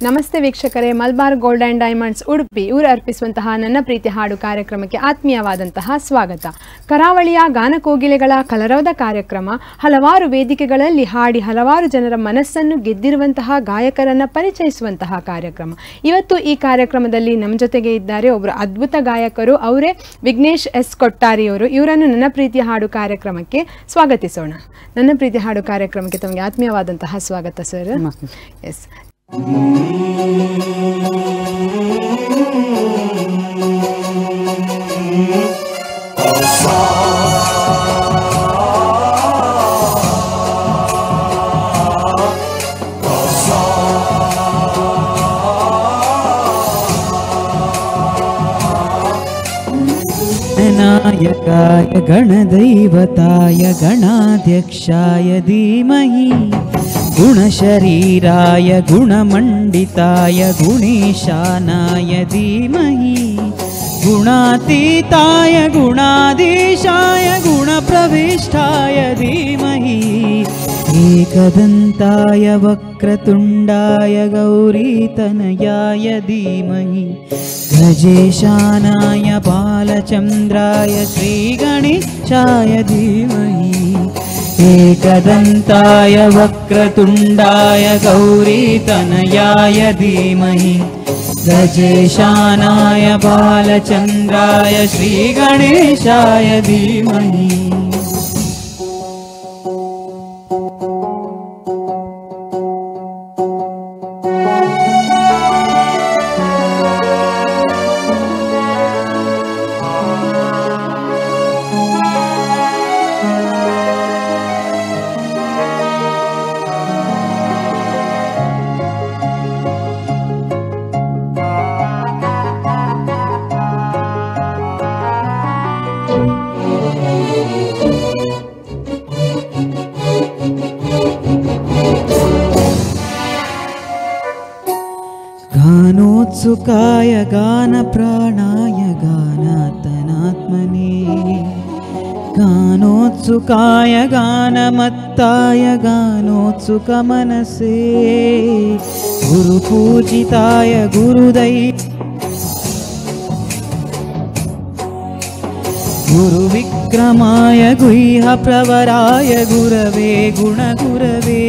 ನಮಸ್ತೆ ವೀಕ್ಷಕರೇ, Malabar gold and diamonds Udupi ಇವರು ಅರ್ಪಿಸುವಂತಹ ನನ್ನ ಪ್ರೀತಿ ಹಾಡು ಕಾರ್ಯಕ್ರಮಕ್ಕೆ ಆತ್ಮೀಯವಾದಂತಹ ಸ್ವಾಗತ. ಕರಾವಳಿಯ ಗಾನಕೋಗಿಲೆಗಳ ಕಲರವದ ಕಾರ್ಯಕ್ರಮ. ಹಲವಾರು ವೇದಿಕೆಗಳಲ್ಲಿ ಹಾಡಿ ಹಲವಾರು ಜನರ ಮನಸ್ಸನ್ನು ಗೆದ್ದಿರುವಂತಹ ಗಾಯಕರನ್ನು ಪರಿಚಯಿಸುವಂತಹ ಕಾರ್ಯಕ್ರಮ. ಇವತ್ತು ಈ ಕಾರ್ಯಕ್ರಮದಲ್ಲಿ ನಮ್ಮ ಜೊತೆಗೆ ಇದ್ದಾರೆ ಒಬ್ಬರು ಅದ್ಭುತ ಗಾಯಕರು, ಅವರೇ ವಿಘ್ನೇಶ್ ಎಸ್ ಕೊಟ್ಟಾರಿಯವರು. ಇವರನ್ನು ನನ್ನ ಪ್ರೀತಿ ಹಾಡು ಕಾರ್ಯಕ್ರಮಕ್ಕೆ ಸ್ವಾಗತಿಸೋಣ. ನನ್ನ ಪ್ರೀತಿ ಹಾಡು ಕಾರ್ಯಕ್ರಮಕ್ಕೆ ತಮಗೆ ಆತ್ಮೀಯವಾದಂತಹ ಸ್ವಾಗತ ಸರ್. ಎಸ್, नायकाय गणदैवताय गणाध्यक्षाय धीमहि गुणशरीराय गुणमण्डिताय गुणेशानाय धीमहि गुणातीताय गुणाधीशाय गुणप्रविष्टाय धीमहि एकदन्ताय वक्रतुण्डाय गौरीतनयाय धीमहि गजेशानाय बालचन्द्राय श्रीगणेशाय धीमहि एकदन्ताय वक्रतुण्डाय गौरीतनयाय धीमहि गजेशानाय बालचन्द्राय श्रीगणेशाय धीमहि. गानोत्सुकाय गानप्राणाय गानातनात्मने गानोत्सुकाय गानमत्ताय गानोत्सुकमनसे गुरुपूजिताय गुरुविक्रमाय गुह्यप्रवराय गुरवे गुणगुरवे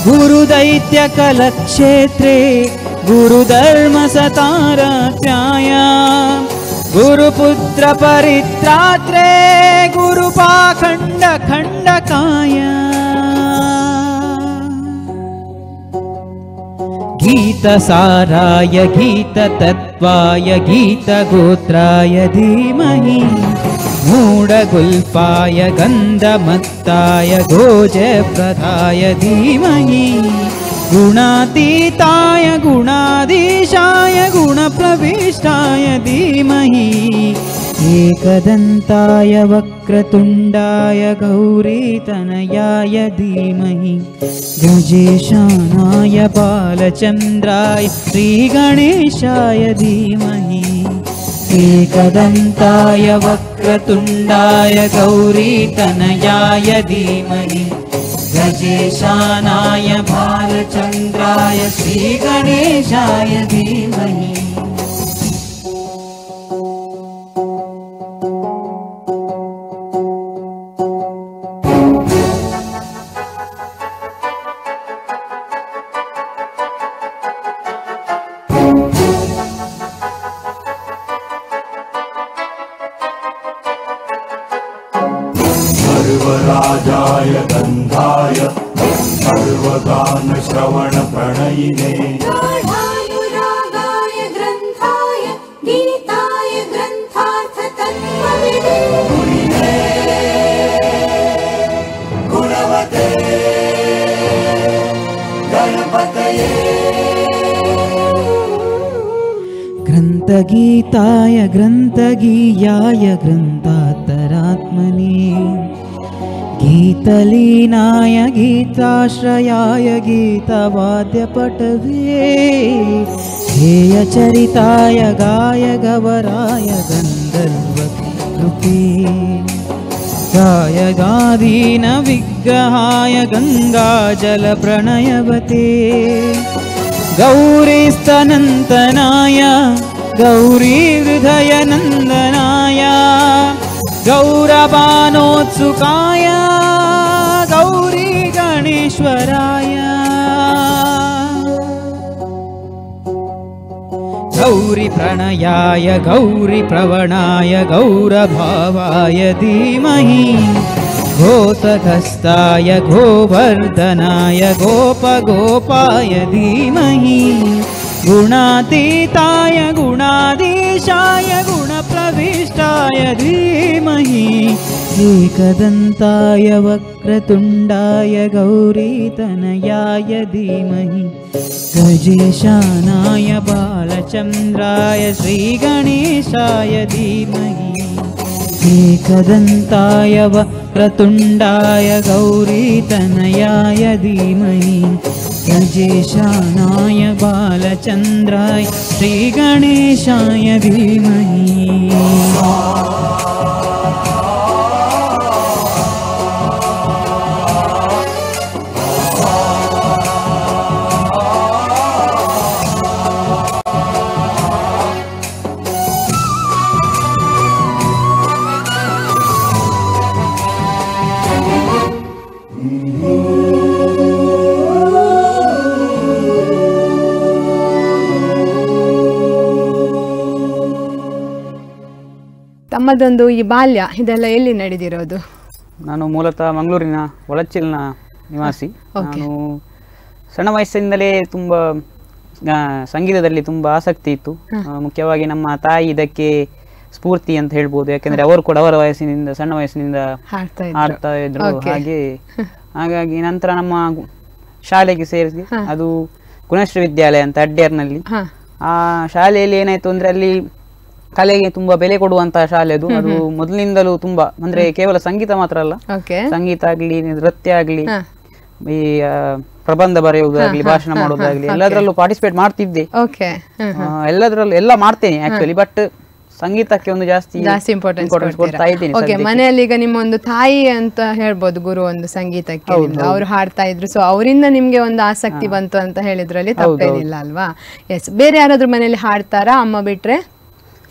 गुरुदैत्यकलक्षेत्रे गुरुधर्मसतारत्याय गुरुपुत्रपरित्रात्रे गुरुपाखण्डखण्डकाय गीतसाराय गीततत्त्वाय गीतगोत्राय धीमहि मूढगुल्पाय गन्धमत्ताय गोजप्रदाय धीमहि गुणातीताय गुणाधीशाय गुणप्रविष्टाय धीमहि एकदन्ताय वक्रतुण्डाय गौरीतनयाय धीमहि गजेशानाय बालचन्द्राय श्रीगणेशाय धीमहि एकदन्ताय वक्रतुण्डाय गौरीतनयाय धीमहि गजेशानाय बालचन्द्राय श्रीगणेशाय धीमहि. सर्वराजाय गन्धाय सर्वगानश्रवणप्रणयिने गाढानुरागाय ग्रन्थाय गीताय ग्रन्थार्थतत्त्वविदे गुणिने गुणवते गणपतये ग्रन्थगीताय ग्रन्थगीयाय ग्रन्थातरात्मने गीतलीनाय गीताश्रयाय गीतवाद्यपटवे ध्येयचरिताय गायगवराय गन्धर्वकृपे गायगादीनविग्रहाय गङ्गाजलप्रणयवते गौरीस्तनन्तनाय गौरीहृदयनन्दनाय गौरवाणोत्सुकाय गौरी गणेश्वराय गौरीप्रणयाय गौरीप्रवणाय गौरभावाय धीमहि घोषहस्ताय गोवर्धनाय गोपगोपाय धीमहि गुणातीताय गुणाधीशाय गुणप्रविष्टाय धीमहि एकदन्ताय वक्रतुण्डाय गौरीतनयाय धीमहि गजेशानाय बालचन्द्राय श्रीगणेशाय धीमहि एकदन्ताय वक्रतुण्डाय गौरीतनयाय धीमहि गजेशानाय बालचन्द्राय श्रीगणेशाय धीमहि ತಮ್ಮದೊಂದು ಈ ಬಾಲ್ಯ ಇದೆಲ್ಲ ಎಲ್ಲಿ ನಡೆದಿರೋದು? ನಾನು ಮೂಲತಃ ಮಂಗಳೂರಿನ ಒಳಚಿಲ್ನ ನಿವಾಸಿ. ನಾನು ಸಣ್ಣ ವಯಸ್ಸಿನಿಂದಲೇ ತುಂಬ ಸಂಗೀತದಲ್ಲಿ ತುಂಬ ಆಸಕ್ತಿ ಇತ್ತು. ಮುಖ್ಯವಾಗಿ ನಮ್ಮ ತಾಯಿ ಇದಕ್ಕೆ ಸ್ಫೂರ್ತಿ ಅಂತ ಹೇಳ್ಬೋದು. ಯಾಕೆಂದ್ರೆ ಅವರು ಕೂಡ ಅವರ ವಯಸ್ಸಿನಿಂದ ಸಣ್ಣ ವಯಸ್ಸಿನಿಂದ ಹಾಡ್ತಾ ಇದ್ರು. ಹಾಗಾಗಿ ನಂತರ ನಮ್ಮ ಶಾಲೆಗೆ ಸೇರಿಸಿ, ಅದು ಗುಣಶ್ರೀ ವಿದ್ಯಾಲಯ ಅಂತ ಅಡ್ಡೇರ್ನಲ್ಲಿ. ಆ ಶಾಲೆಯಲ್ಲಿ ಏನಾಯ್ತು ಅಂದ್ರೆ ಅಲ್ಲಿ ಕಲೆಗೆ ತುಂಬಾ ಬೆಲೆ ಕೊಡುವಂತಹ ಶಾಲೆ ಅದು. ಅದು ಮೊದಲಿನಿಂದಲೂ ತುಂಬಾ ಅಂದ್ರೆ ಕೇವಲ ಸಂಗೀತ ಮಾತ್ರ ಅಲ್ಲ, ಸಂಗೀತ ಆಗ್ಲಿ, ನೃತ್ಯ ಆಗ್ಲಿ, ಈ ಪ್ರಬಂಧ ಬರೆಯುವುದಾಗ್ಲಿ, ಭಾಷಣ ಮಾಡೋದಾಗ್ಲಿ ಎಲ್ಲದರಲ್ಲೂ ಪಾರ್ಟಿಸಿಪೇಟ್ ಮಾಡ್ತಿದ್ದೆ. ಎಲ್ಲದರಲ್ಲೂ ಎಲ್ಲ ಮಾಡ್ತೇನೆ ಆಕ್ಚುಲಿ. ಬಟ್ ಸಂಗೀತಕ್ಕೆ ಒಂದು ಜಾಸ್ತಿ ಇಂಪಾರ್ಟೆನ್ಸ್ ಕೊಡ್ತಾ ಇದ್ದೀನಿ. ಮನೆಯಲ್ಲಿ ಈಗ ನಿಮ್ಮ ಒಂದು ತಾಯಿ ಅಂತ ಹೇಳ್ಬೋದು, ಗುರು ಒಂದು ಸಂಗೀತಕ್ಕೆ ಅವ್ರು ಹಾಡ್ತಾ ಇದ್ರು. ಸೊ ಅವರಿಂದ ನಿಮ್ಗೆ ಒಂದು ಆಸಕ್ತಿ ಬಂತು ಅಂತ ಹೇಳಿದ್ರಲ್ಲಿ ತಪ್ಪೇನಿಲ್ಲ ಅಲ್ವಾ? ಎಸ್. ಬೇರೆ ಯಾರಾದ್ರೂ ಮನೆಯಲ್ಲಿ ಹಾಡ್ತಾರಾ ಅಮ್ಮ ಬಿಟ್ರೆ?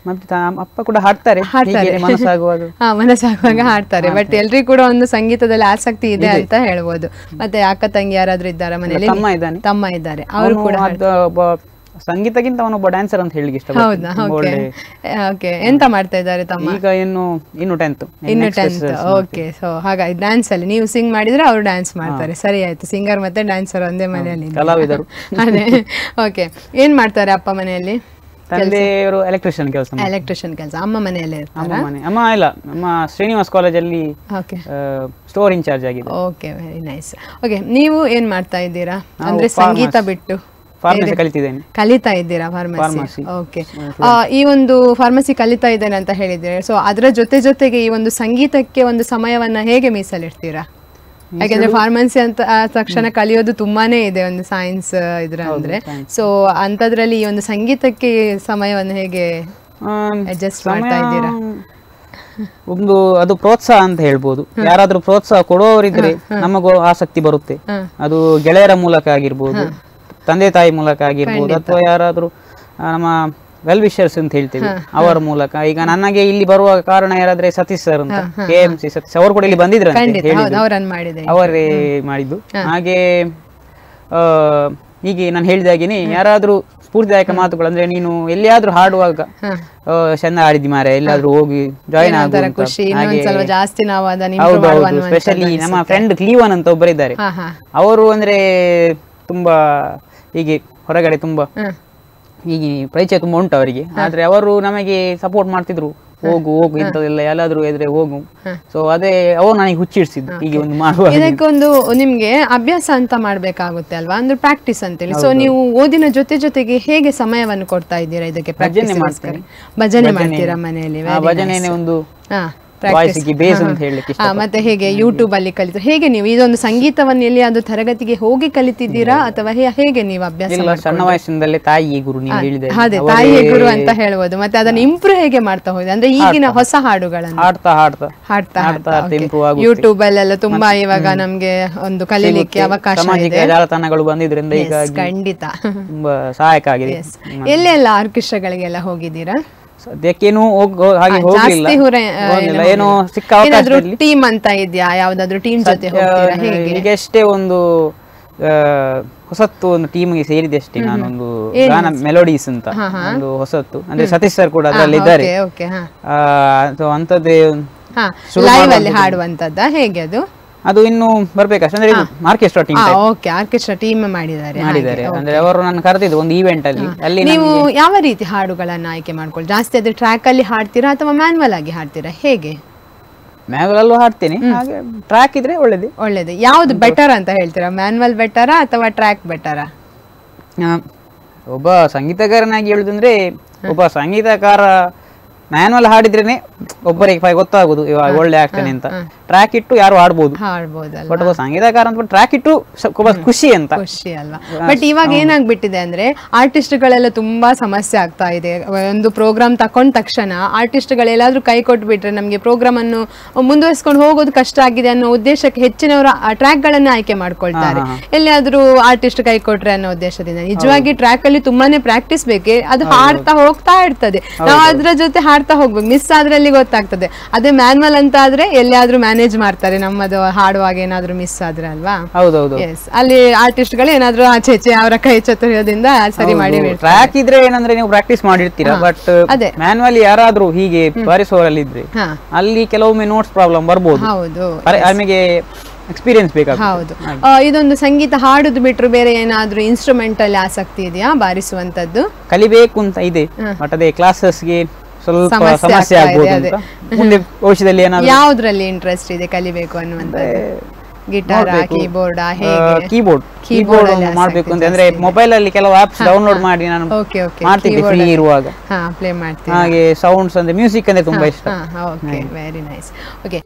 ಮತ್ತೆ ಅಪ್ಪ ಕೂಡ ಹಾಡ್ತಾರೆ, ಮನಸ್ಸಾಗುವಾಗ ಹಾಡ್ತಾರೆ. ಬಟ್ ಎಲ್ರಿಗೂ ಕೂಡ ಒಂದು ಸಂಗೀತದಲ್ಲಿ ಆಸಕ್ತಿ ಇದೆ ಅಂತ ಹೇಳ್ಬೋದು. ಮತ್ತೆ ಅಕ್ಕ ತಂಗಿ ಯಾರಾದ್ರೂ ಇದ್ದಾರಾ ಮನೆಯಲ್ಲಿ? ತಮ್ಮ ಇದ್ದಾರೆ, ಅವರು ಕೂಡ ಸಂಗೀತಕ್ಕಿಂತ ಅವನೊಬ್ಬ ಡ್ಯಾನ್ಸರ್ ಅಂತ ಹೇಳಿ ಇಷ್ಟ. ಹೌದಾ? ಓಕೆ. ಎಂತ ಮಾಡ್ತಾ ಇದ್ದಾರೆ ತಮ್ಮ? ಈಗ ಇನ್ನು 10th. ಓಕೆ. ಸೊ ಹಾಗಾಗಿ ಡ್ಯಾನ್ಸ್ ಅಲ್ಲಿ ನೀವು ಸಿಂಗ್ ಮಾಡಿದ್ರೆ ಅವರು ಡ್ಯಾನ್ಸ್ ಮಾಡ್ತಾರೆ. ಸರಿ ಆಯ್ತು, ಸಿಂಗರ್ ಮತ್ತೆ ಡ್ಯಾನ್ಸರ್ ಒಂದೇ ಮನೆಯಲ್ಲಿ ಕಲಾವಿದರು. ಅದೇ. ಓಕೆ. ಏನ್ ಮಾಡ್ತಾರೆ ಅಪ್ಪ ಮನೆಯಲ್ಲಿ? ತಂದೆಯವರು ಎಲೆಕ್ಟ್ರಿಷಿಯನ್ ಕೆಲಸ. ಅಮ್ಮ ಮನೆಯಲ್ಲೇ ಇರ್ತಾರಾ? ಅಮ್ಮ ಇಲ್ಲ, ನಮ್ಮ ಶ್ರೀನಿವಾಸ್ ಕಾಲೇಜಲ್ಲಿ ಸ್ಟೋರ್ ಇನ್ಚಾರ್ಜ್ ಆಗಿದೆ. Okay, very nice. ಓಕೆ, ನೀವು ಏನ್ ಮಾಡ್ತಾ ಇದ್ದೀರಾ? ಅಂದ್ರೆ ಸಂಗೀತ ಬಿಟ್ಟು ಫಾರ್ಮಸಿ ಕಲಿತಿದ್ದೇನೆ. ಕಲಿತಾ ಇದ್ದೀರಾ ಫಾರ್ಮಸಿ? ಓಕೆ. ಈ ಒಂದು ಫಾರ್ಮಸಿ ಕಲಿತಾ ಇದ್ದೇನೆ ಅಂತ ಹೇಳಿದ್ರೆ, ಸೊ ಅದರ ಜೊತೆಗೆ ಈ ಒಂದು ಸಂಗೀತಕ್ಕೆ ಒಂದು ಸಮಯವನ್ನ ಹೇಗೆ ಮೀಸಲಿಡ್ತೀರಾ? ಯಾಕೆಂದ್ರೆ ಫಾರ್ಮಸಿ ಅಂತ ತಕ್ಷಣ ಕಲಿಯೋದು ತುಂಬಾನೇ ಇದೆ, ಒಂದು ಸೈನ್ಸ್ ಇದ್ರ ಅಂದ್ರೆ. ಸೊ ಅಂತದ್ರಲ್ಲಿ ಈ ಒಂದು ಸಂಗೀತಕ್ಕೆ ಸಮಯವನ್ನು ಹೇಗೆ ಅಡ್ಜಸ್ಟ್ ಮಾಡ್ತಾ ಇದ್ದೀರಾ? ಒಂದು ಅದು ಪ್ರೋತ್ಸಾಹ ಅಂತ ಹೇಳ್ಬೋದು. ಯಾರಾದ್ರೂ ಪ್ರೋತ್ಸಾಹ ಕೊಡುವವರಿದ್ರೆ ನಮಗೂ ಆಸಕ್ತಿ ಬರುತ್ತೆ. ಅದು ಗೆಳೆಯರ ಮೂಲಕ ಆಗಿರ್ಬೋದು, ತಂದೆ ತಾಯಿ ಮೂಲಕ ಆಗಿರ್ಬೋದು, ಅಥವಾ ಯಾರಾದ್ರೂ ನಮ್ಮ ವೆಲ್ ವಿಷರ್ಸ್ ಅಂತ ಹೇಳ್ತೀವಿ ಅವರ ಮೂಲಕ. ಈಗ ನನಗೆ ಇಲ್ಲಿ ಬರುವ ಕಾರಣ ಯಾರಾದ್ರೆ ಸತೀಶ್ ಸರ್ ಅಂತ, KMC ಸತೀಶ್ ಅವರು ಕೂಡ ಇಲ್ಲಿ ಬಂದಿದ್ರು, ಅವರೇ ಮಾಡಿದ್ದು. ಹಾಗೆ ಹೀಗೆ ನಾನು ಹೇಳಿದಾಗೇನೆ ಯಾರಾದ್ರೂ ಸ್ಫೂರ್ತಿದಾಯಕ ಮಾತುಗಳು, ಅಂದ್ರೆ ನೀನು ಎಲ್ಲಿಯಾದ್ರೂ ಹಾಡುವಾಗ ಚಂದ ಹಾಡಿದ್ದಿ ಮಾರೆ, ಎಲ್ಲಾದ್ರೂ ಹೋಗಿ ಜಾಯಿನ್ ಆಗುವ. ಸ್ಪೆಷಲಿ ನಮ್ಮ ಫ್ರೆಂಡ್ ಕ್ಲೀವನ್ ಅಂತ ಒಬ್ಬರಿದ್ದಾರೆ, ಅವರು ಅಂದ್ರೆ ತುಂಬಾ ಹೀಗೆ ಹೊರಗಡೆ ತುಂಬಾ ಹೀಗೆ ಪರಿಚಯ ತುಂಬಾ ಉಂಟು ಅವರಿಗೆ. ಆದ್ರೆ ಅವರು ನಮಗೆ ಸಪೋರ್ಟ್ ಮಾಡ್ತಿದ್ರು, ಹೋಗು ಇಂಥದೆಲ್ಲ ಎಲ್ಲಾದ್ರೂ ಎದ್ರೆ ಹೋಗು. ಸೊ ಅದೇ ಅವ್ರು ನನಗೆ ಹುಚ್ಚಿಡ್ಸಿದ್ದು ಹೀಗೆ ಒಂದು ಮಾಡುವ. ಇದಕ್ಕೊಂದು ನಿಮ್ಗೆ ಅಭ್ಯಾಸ ಅಂತ ಮಾಡ್ಬೇಕಾಗುತ್ತೆ ಅಲ್ವಾ, ಅಂದ್ರೆ ಪ್ರಾಕ್ಟೀಸ್ ಅಂತೇಳಿ. ಸೊ ನೀವು ಓದಿನ ಜೊತೆಗೆ ಹೇಗೆ ಸಮಯವನ್ನು ಕೊಡ್ತಾ ಇದ್ದೀರಾ ಇದಕ್ಕೆ? ಭಜನೆ ಮಾಡ್ತೀರಾ ಮನೆಯಲ್ಲಿ? ಭಜನೆ ಒಂದು ವಾಯ್ಸಿಗೆ ಬೇಸ್ ಅಂತ ಹೇಳಲಿಕ್ಕೆ ಮತ್ತೆ ಹೇಗೆ ಯೂಟ್ಯೂಬ್ ಅಲ್ಲಿ ಕಲಿತು ಹೇಗೆ ನೀವು ಇದೊಂದು ಸಂಗೀತವನ್ನು ಎಲ್ಲಿ ಅದು ತರಗತಿಗೆ ಹೋಗಿ ಕಲಿತಿದ್ದೀರಾ ಅಥವಾ ಹೇಗೆ ನೀವು ಅಭ್ಯಾಸ ಇಲ್ಲ ಸಣ್ಣ ವಯಸ್ಸಿನಲ್ಲೇ ತಾಯಿ ಗುರು ನೀವು ಹೇಳಿದೆ ಅದೇ ತಾಯಿಯೇ ಗುರು ಅಂತ ಹೇಳ್ಬೋದು. ಮತ್ತೆ ಅದನ್ನ ಇಂಪ್ರೂವ್ ಹೇಗೆ ಮಾಡ್ತಾ ಹೋಗಿದೆ ಅಂದ್ರೆ ಈಗಿನ ಹೊಸ ಹಾಡುಗಳನ್ನು ಹಾಡ್ತಾ ಯೂಟ್ಯೂಬ್ ಅಲ್ಲೆಲ್ಲ ತುಂಬಾ ಇವಾಗ ನಮ್ಗೆ ಒಂದು ಕಲೀಲಿಕ್ಕೆ ಅವಕಾಶ ಸಾಮಾಜಿಕ ಜಾಲತಾಣಗಳು ಬಂದಿದ್ರಿಂದ ಈಗ ಖಂಡಿತ ತುಂಬಾ ಸಹಾಯಕ ಆಗಿದೆ. ಎಲ್ಲೆಲ್ಲ ಆರ್ಕೆಸ್ಟ್ರಾಗಳಿಗೆಲ್ಲ ಹೋಗಿದ್ದೀರಾ? ಸದ್ಯಕ್ಕೇನು ಹಾಗೆ ಹೋಗ್ಲಿಲ್ಲ, ಏನೋ ಸಿಕ್ಕ ಅವಕಾಶದಲ್ಲಿ ಟೀಮ್ ಅಂತ ಇದೆಯಾ, ಯಾವ್ದಾದ್ರು ಟೀಮ್ ಜೊತೆ ಹೋಗ್ತೀರಾ ಹೇಗೆ? ಈಗಷ್ಟೇ ಒಂದು ಹೊಸತ್ತು ಒಂದು ಟೀಮ್ಗೆ ಸೇರಿದೆ ಅಷ್ಟೇ. ನಾನೊಂದು ಗಾನ ಮೆಲೋಡೀಸ್ ಅಂತ ಒಂದು ಹೊಸತ್ತು, ಅಂದ್ರೆ ಸತೀಶ್ ಸರ್ ಕೂಡ ಅದರಲ್ಲಿ ಇದ್ದಾರೆ. ಅಂತದ್ದೇ ಲೈವ್ ಅಲ್ಲಿ ಹಾಡುವಂತದ್ದ ಹೇಗೆ ಅದು? ಅದು ಇನ್ನು ಬರ್ಬೇಕಷ್ಟೇ, ಅಂದ್ರೆ ಆರ್ಕೆಸ್ಟ್ರಾ ಟೀಮ್ ಆರ್ಕೆಸ್ಟ್ರಾ ಟೀಮ್ ಮಾಡಿದ್ದಾರೆ. ಅಂದ್ರೆ ಅವರು ನನ್ನ ಕರೆದಿದ್ದು ಒಂದು ಈವೆಂಟ್ ಅಲ್ಲಿ. ನೀವು ಯಾವ ರೀತಿ ಹಾಡುಗಳನ್ನ ಆಯ್ಕೆ ಮಾಡ್ಕೊಳ್ಳಿ? ಜಾಸ್ತಿ ಅದ್ರ ಟ್ರ್ಯಾಕ್ ಅಲ್ಲಿ ಹಾಡ್ತೀರಾ ಅಥವಾ ಮ್ಯಾನ್ಯಲ್ ಆಗಿ ಹಾಡ್ತೀರಾ ಹೇಗೆ? ಮ್ಯಾನ್ಯಲ್ ಅಲ್ಲೂ ಹಾಡ್ತೀನಿ, ಹಾಗೆ ಟ್ರ್ಯಾಕ್ ಇದ್ರೆ ಒಳ್ಳೇದು. ಯಾವ್ದು ಬೆಟರ್ ಅಂತ ಹೇಳ್ತೀರಾ? ಮ್ಯಾನ್ಯಲ್ ಬೆಟರಾ ಅಥವಾ ಟ್ರ್ಯಾಕ್ ಬೆಟರಾ? ಒಬ್ಬ ಸಂಗೀತಗಾರನಾಗಿ ಹೇಳುದಂದ್ರೆ ಒಬ್ಬ ಸಂಗೀತಕಾರ ಮ್ಯಾನ್ಯಲ್ ಹಾಡಿದ್ರೇನೆ ಒಬ್ಬರಿಗೆ ಗೊತ್ತಾಗುದು ಇವಾಗ ಒಳ್ಳೆ ಆಗ್ತಾನೆ ಅಂತ. ಟ್ರ್ಯಾಕ್ ಇಟ್ಟು ಯಾರು ಹಾಡ್ಬೋದು, ಬಟ್ ಒಬ್ಬ ಸಂಗೀತಕಾರ ಅಂತ ಟ್ರ್ಯಾಕ್ ಇಟ್ಟು ಖುಷಿ ಅಲ್ವಾ? ಬಟ್ ಇವಾಗ ಏನಾಗ್ಬಿಟ್ಟಿದೆ ಅಂದ್ರೆ ಆರ್ಟಿಸ್ಟ್ ಗಳೆಲ್ಲ ತುಂಬಾ ಸಮಸ್ಯೆ ಆಗ್ತಾ ಇದೆ. ಒಂದು ಪ್ರೋಗ್ರಾಮ್ ತಕೊಂಡ ತಕ್ಷಣ ಆರ್ಟಿಸ್ಟ್ ಗಳೆಲ್ಲಾದ್ರೂ ಕೈ ಕೊಟ್ಬಿಟ್ರೆ ನಮ್ಗೆ ಪ್ರೋಗ್ರಾಮ್ ಅನ್ನು ಮುಂದುವರಿಸ್ಕೊಂಡು ಹೋಗೋದು ಕಷ್ಟ ಆಗಿದೆ ಅನ್ನೋ ಉದ್ದೇಶಕ್ಕೆ ಹೆಚ್ಚಿನವರು ಟ್ರ್ಯಾಕ್ ಗಳನ್ನ ಆಯ್ಕೆ ಮಾಡ್ಕೊಳ್ತಾರೆ. ಎಲ್ಲಿಯಾದ್ರೂ ಆರ್ಟಿಸ್ಟ್ ಕೈ ಕೊಟ್ರೆ ಅನ್ನೋ ಉದ್ದೇಶದಿಂದ. ನಿಜವಾಗಿ ಟ್ರ್ಯಾಕ್ ಅಲ್ಲಿ ತುಂಬಾನೇ ಪ್ರಾಕ್ಟೀಸ್ ಬೇಕೆ, ಅದು ಹಾಡ್ತಾ ಹೋಗ್ತಾ ಇರ್ತದೆ, ನಾವು ಅದ್ರ ಜೊತೆ ಹಾಡ್ತಾ ಹೋಗ್ಬೇಕು. ಮಿಸ್ ಆದ್ರೆ ಅಲ್ಲಿ ಗೊತ್ತಾಗ್ತದೆ. ಅದೇ ಮ್ಯಾನ್ಯಲ್ ಅಂತ ಆದ್ರೆ ಎಲ್ಲಿಯಾದ್ರೂ ಮ್ಯಾನೇಜ್ ಮಾಡ್ತಾರೆ, ನಮ್ಮದು ಹಾಡುವಾಗ ಏನಾದ್ರೂ ಮಿಸ್ ಆದ್ರೆ ಅಲ್ವಾ? ಅಲ್ಲಿ ಆರ್ಟಿಸ್ಟ್ ಗಳು ಏನಾದ್ರೂ ಆಚೆ ಅವರ ಕೈ ಚತುರ್ಯದಿಂದ ಸರಿ ಮಾಡಿ. ಟ್ರ್ಯಾಕ್ ಇದ್ರೆ ಏನಂದ್ರೆ ನೀವು ಪ್ರಾಕ್ಟೀಸ್ ಮಾಡಿರ್ತೀರಾ, ಬಟ್ ಮ್ಯಾನ್ಯಲ್ ಯಾರಾದ್ರೂ ಹೀಗೆ ಬಾರಿಸೋರಲ್ಲಿ ಇದ್ರೆ ಅಲ್ಲಿ ಕೆಲವೊಮ್ಮೆ ನೋಟ್ಸ್ ಪ್ರಾಬ್ಲಮ್ ಬರ್ಬೋದು. ನಮಗೆ ಎಕ್ಸ್ಪೀರಿಯನ್ಸ್ ಬೇಕಾಗುತ್ತೆ. ಹೌದು. ಇದೊಂದು ಸಂಗೀತ ಹಾಡುದು ಬಿಟ್ರು ಬೇರೆ ಏನಾದ್ರೂ ಇನ್ಸ್ಟ್ರೂಮೆಂಟ್ ಅಲ್ಲಿ ಆಸಕ್ತಿ ಇದೆಯಾ ಬಾರಿಸುವಂತದ್ದು? ಕಲಿಬೇಕು ಅಂತ ಇದೆ, ಬಟ್ ಅದೇ ಕ್ಲಾಸಸ್ಗೆ ಸ್ವಲ್ಪ ಸಮಸ್ಯೆ ಆಗ್ಬೋದು ಅಂತ. ಮುಂದೆ ಭವಿಷ್ಯದಲ್ಲಿ ಏನಾದ್ರು ಯಾವ್ದ್ರಲ್ಲಿ ಇಂಟ್ರೆಸ್ಟ್ ಇದೆ ಕಲಿಬೇಕು ಅನ್ನುವಂಥದ್ದು? Guitar, keyboard? ಕೀಬೋರ್ಡ್ ಮಾಡ್ಬೇಕು ಅಂತ ಅಂದ್ರೆ ಮೊಬೈಲ್ ಅಲ್ಲಿ ಕೆಲವು ಆಪ್ಸ್ ಡೌನ್ಲೋಡ್ ಮಾಡಿ ನಾನು ಮಾಡ್ತಿದ್ದೆ ಫ್ರೀ ಇರುವಾಗ, ಪ್ಲೇ ಮಾಡ್ತೀನಿ. ಹಾಗೆ ಸೌಂಡ್ಸ್ ಅಂದ್ರೆ ಮ್ಯೂಸಿಕ್ ಅಂದ್ರೆ ತುಂಬಾ ಇಷ್ಟ. Okay, very nice. ಓಕೆ,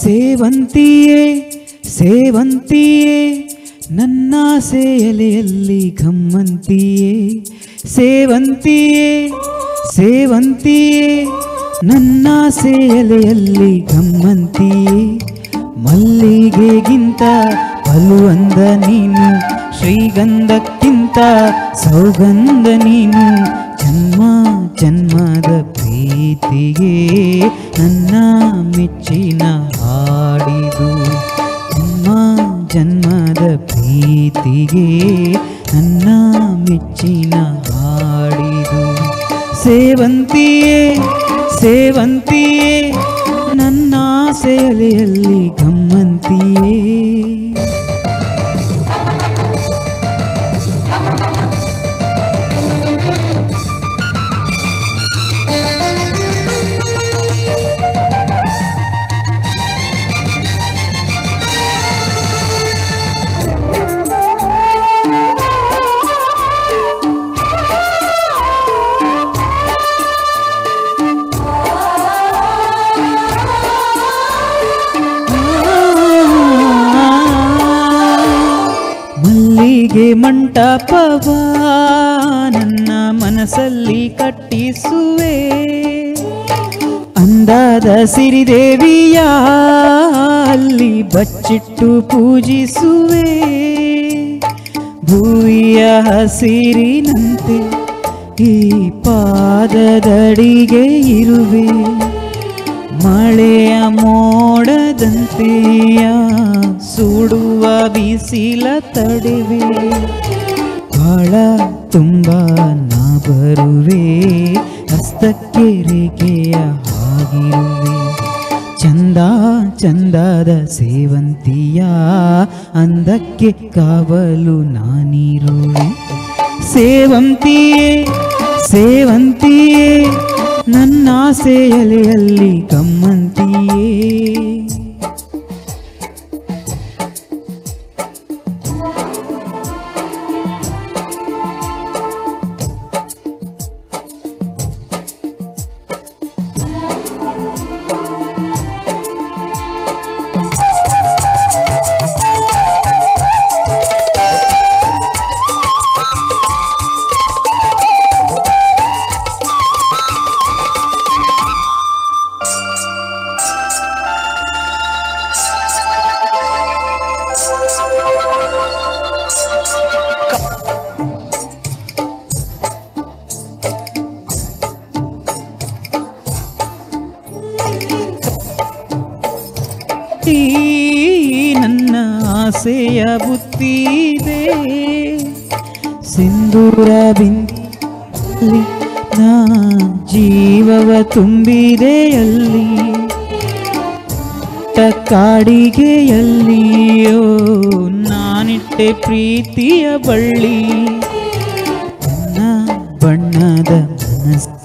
ಸೇವಂತಿಯೇ ಸೇವಂತಿಯೇ ನನ್ನಾಸೆ ಎಲೆಯಲ್ಲಿ ಘಮ್ಮಂತಿಯೇ, ಸೇವಂತಿಯೇ ಸೇವಂತಿಯೇ ನನ್ನಾಸೆ ಎಲೆಯಲ್ಲಿ ಘಮ್ಮಂತಿಯೇ, ಮಲ್ಲಿಗೆಗಿಂತ ಬಲುವಂದ ನೀನು, ಶ್ರೀಗಂಧಕ್ಕಿಂತ ಸೌಗಂಧ ನೀನು, ಜನ್ಮ ಜನ್ಮದ ಪ್ರೀತಿಗೆ ನನ್ನ ಮೆಚ್ಚಿನ ಹಾಡಿದು, ಜನ್ಮ ಜನ್ಮದ ಪ್ರೀತಿಗೆ ನನ್ನ ಮೆಚ್ಚಿನ ಹಾಡಿದು, ಸೇವಂತಿಯೇ ಸೇವಂತಿಯೇ ನನ್ನ ಆಸೆಯಲೆಯಲ್ಲಿ ಗಮ್ಮಂತಿಯೇ. ಮಲ್ಲಿಗೆ ಮಂಟಪವ ನನ್ನ ಮನಸ್ಸಲ್ಲಿ ಕಟ್ಟಿಸುವೆ, ಅಂದಾದ ಸಿರಿದೇವಿಯ ಅಲ್ಲಿ ಬಚ್ಚಿಟ್ಟು ಪೂಜಿಸುವೆ, ಭೂವಿಯ ಹಸಿರಿನಂತೆ ಈ ಪಾದದಡಿಗೆ ಇರುವೆ, ಮಳೆಯ ಮೋಡದಂತೆಯ ಸುಡುವ ಬಿಸಿಲ ತಡೆವೆ, ಬಾಳ ತುಂಬ ನಾ ಬರುವೆ, ಹಸ್ತಕ್ಕೆ ರೇಖೆಯ ಹಾಗಿರುವೆ, ಚಂದ ಚಂದದ ಸೇವಂತಿಯ ಅಂದಕ್ಕೆ ಕಾವಲು ನಾನಿರುವೆ. ಸೇವಂತಿಯೇ ಸೇವಂತಿಯೇ ನನ್ನಾಸೆ ಎಲೆಯಲ್ಲಿ ಗಮ್ಮಂತಿಯೇ. ನನ್ನ ಆಸೆಯ ಬುತ್ತಿದೆ ಸಿಂಧೂರ ಬಿಂದಿ ನಾ ಜೀವವ ತುಂಬಿದೆಯಲ್ಲಿ ಕಾಡಿಗೆಯಲ್ಲಿಯೋ ನಾನಿಟ್ಟೆ ಪ್ರೀತಿಯ ಬಳ್ಳಿ. ನನ್ನ ಬಣ್ಣದ ಮನಸ್ಸು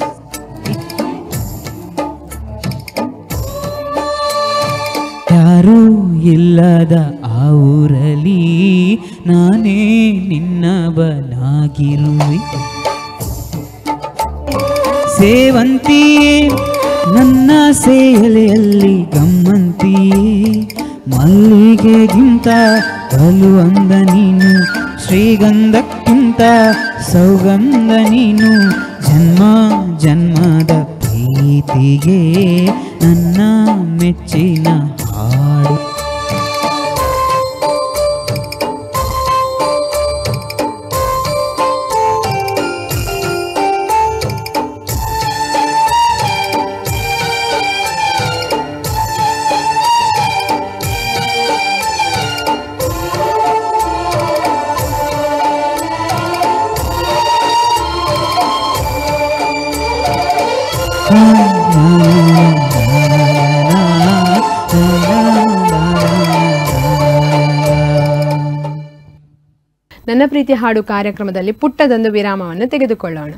ಯಾರೂ ಇಲ್ಲದ ಆ ಊರಲ್ಲಿ ನಾನೇ ನಿನ್ನವನಾಗಿರುವೆ. ಸೇವಂತಿಯೇ ನನ್ನ ಸೇಲೆಯಲ್ಲಿ ಗಮ್ಮಂತಿಯೇ ಮಲ್ಲಿಗೆಗಿಂತ ಬಲು ಅಂದ ನೀನು ಶ್ರೀಗಂಧಕ್ಕಿಂತ ಸೌಗಂಧ ನೀನು ಜನ್ಮ ಜನ್ಮದ ಪ್ರೀತಿಗೆ ನನ್ನ ಮೆಚ್ಚಿನ ಹಾಡು. ನನ್ನ ಪ್ರೀತಿ ಹಾಡು ಕಾರ್ಯಕ್ರಮದಲ್ಲಿ ಪುಟ್ಟದೊಂದು ವಿರಾಮವನ್ನು ತೆಗೆದುಕೊಳ್ಳೋಣ.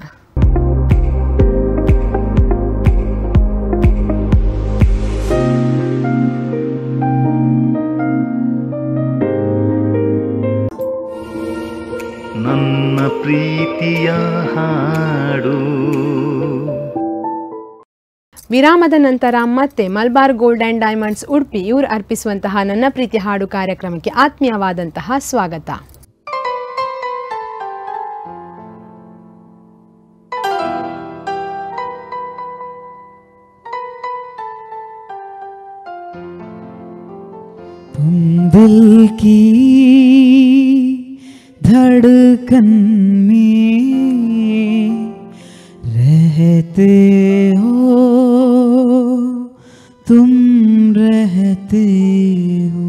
ನನ್ನ ಪ್ರೀತಿಯ ಹಾಡು. ವಿರಾಮದ ನಂತರ ಮತ್ತೆ Malabar gold and diamonds Udupi ಇವರು ಅರ್ಪಿಸುವಂತಹ ನನ್ನ ಪ್ರೀತಿ ಹಾಡು ಕಾರ್ಯಕ್ರಮಕ್ಕೆ ಆತ್ಮೀಯವಾದಂತಹ ಸ್ವಾಗತ. तुम दिल की धड़कन में रहते हो, तुम रहते हो.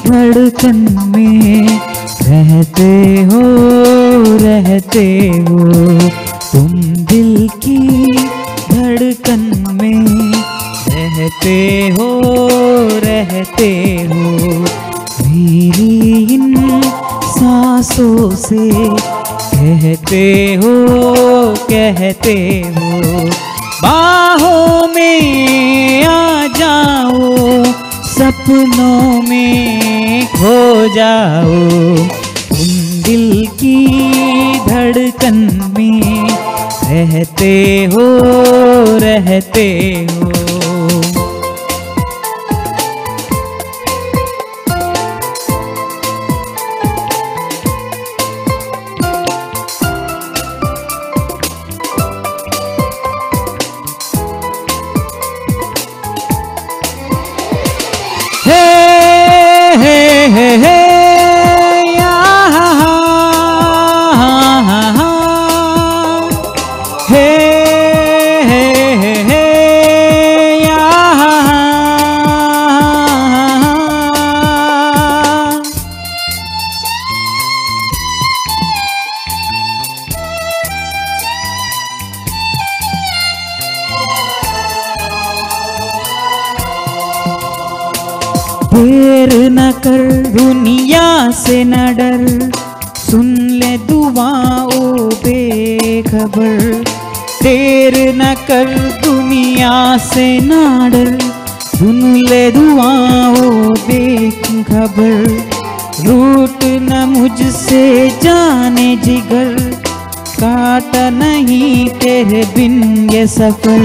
धड़कन में रहते हो तुम दिल की धड़कन में रहते हो मेरी इन सांसों से कहते हो बाहों में आ जाओ सपनों में खो जाओ तुम दिल की धड़कन में रहते हो देर न कर दुनिया से न डर, सुन ले दुआओं बेखबर। देर न कर दुनिया से न डर, सुन ले दुआओं बेखबर। रूठ न मुझसे जाने जिगर, काटा नहीं तेरे बिन ये सफर।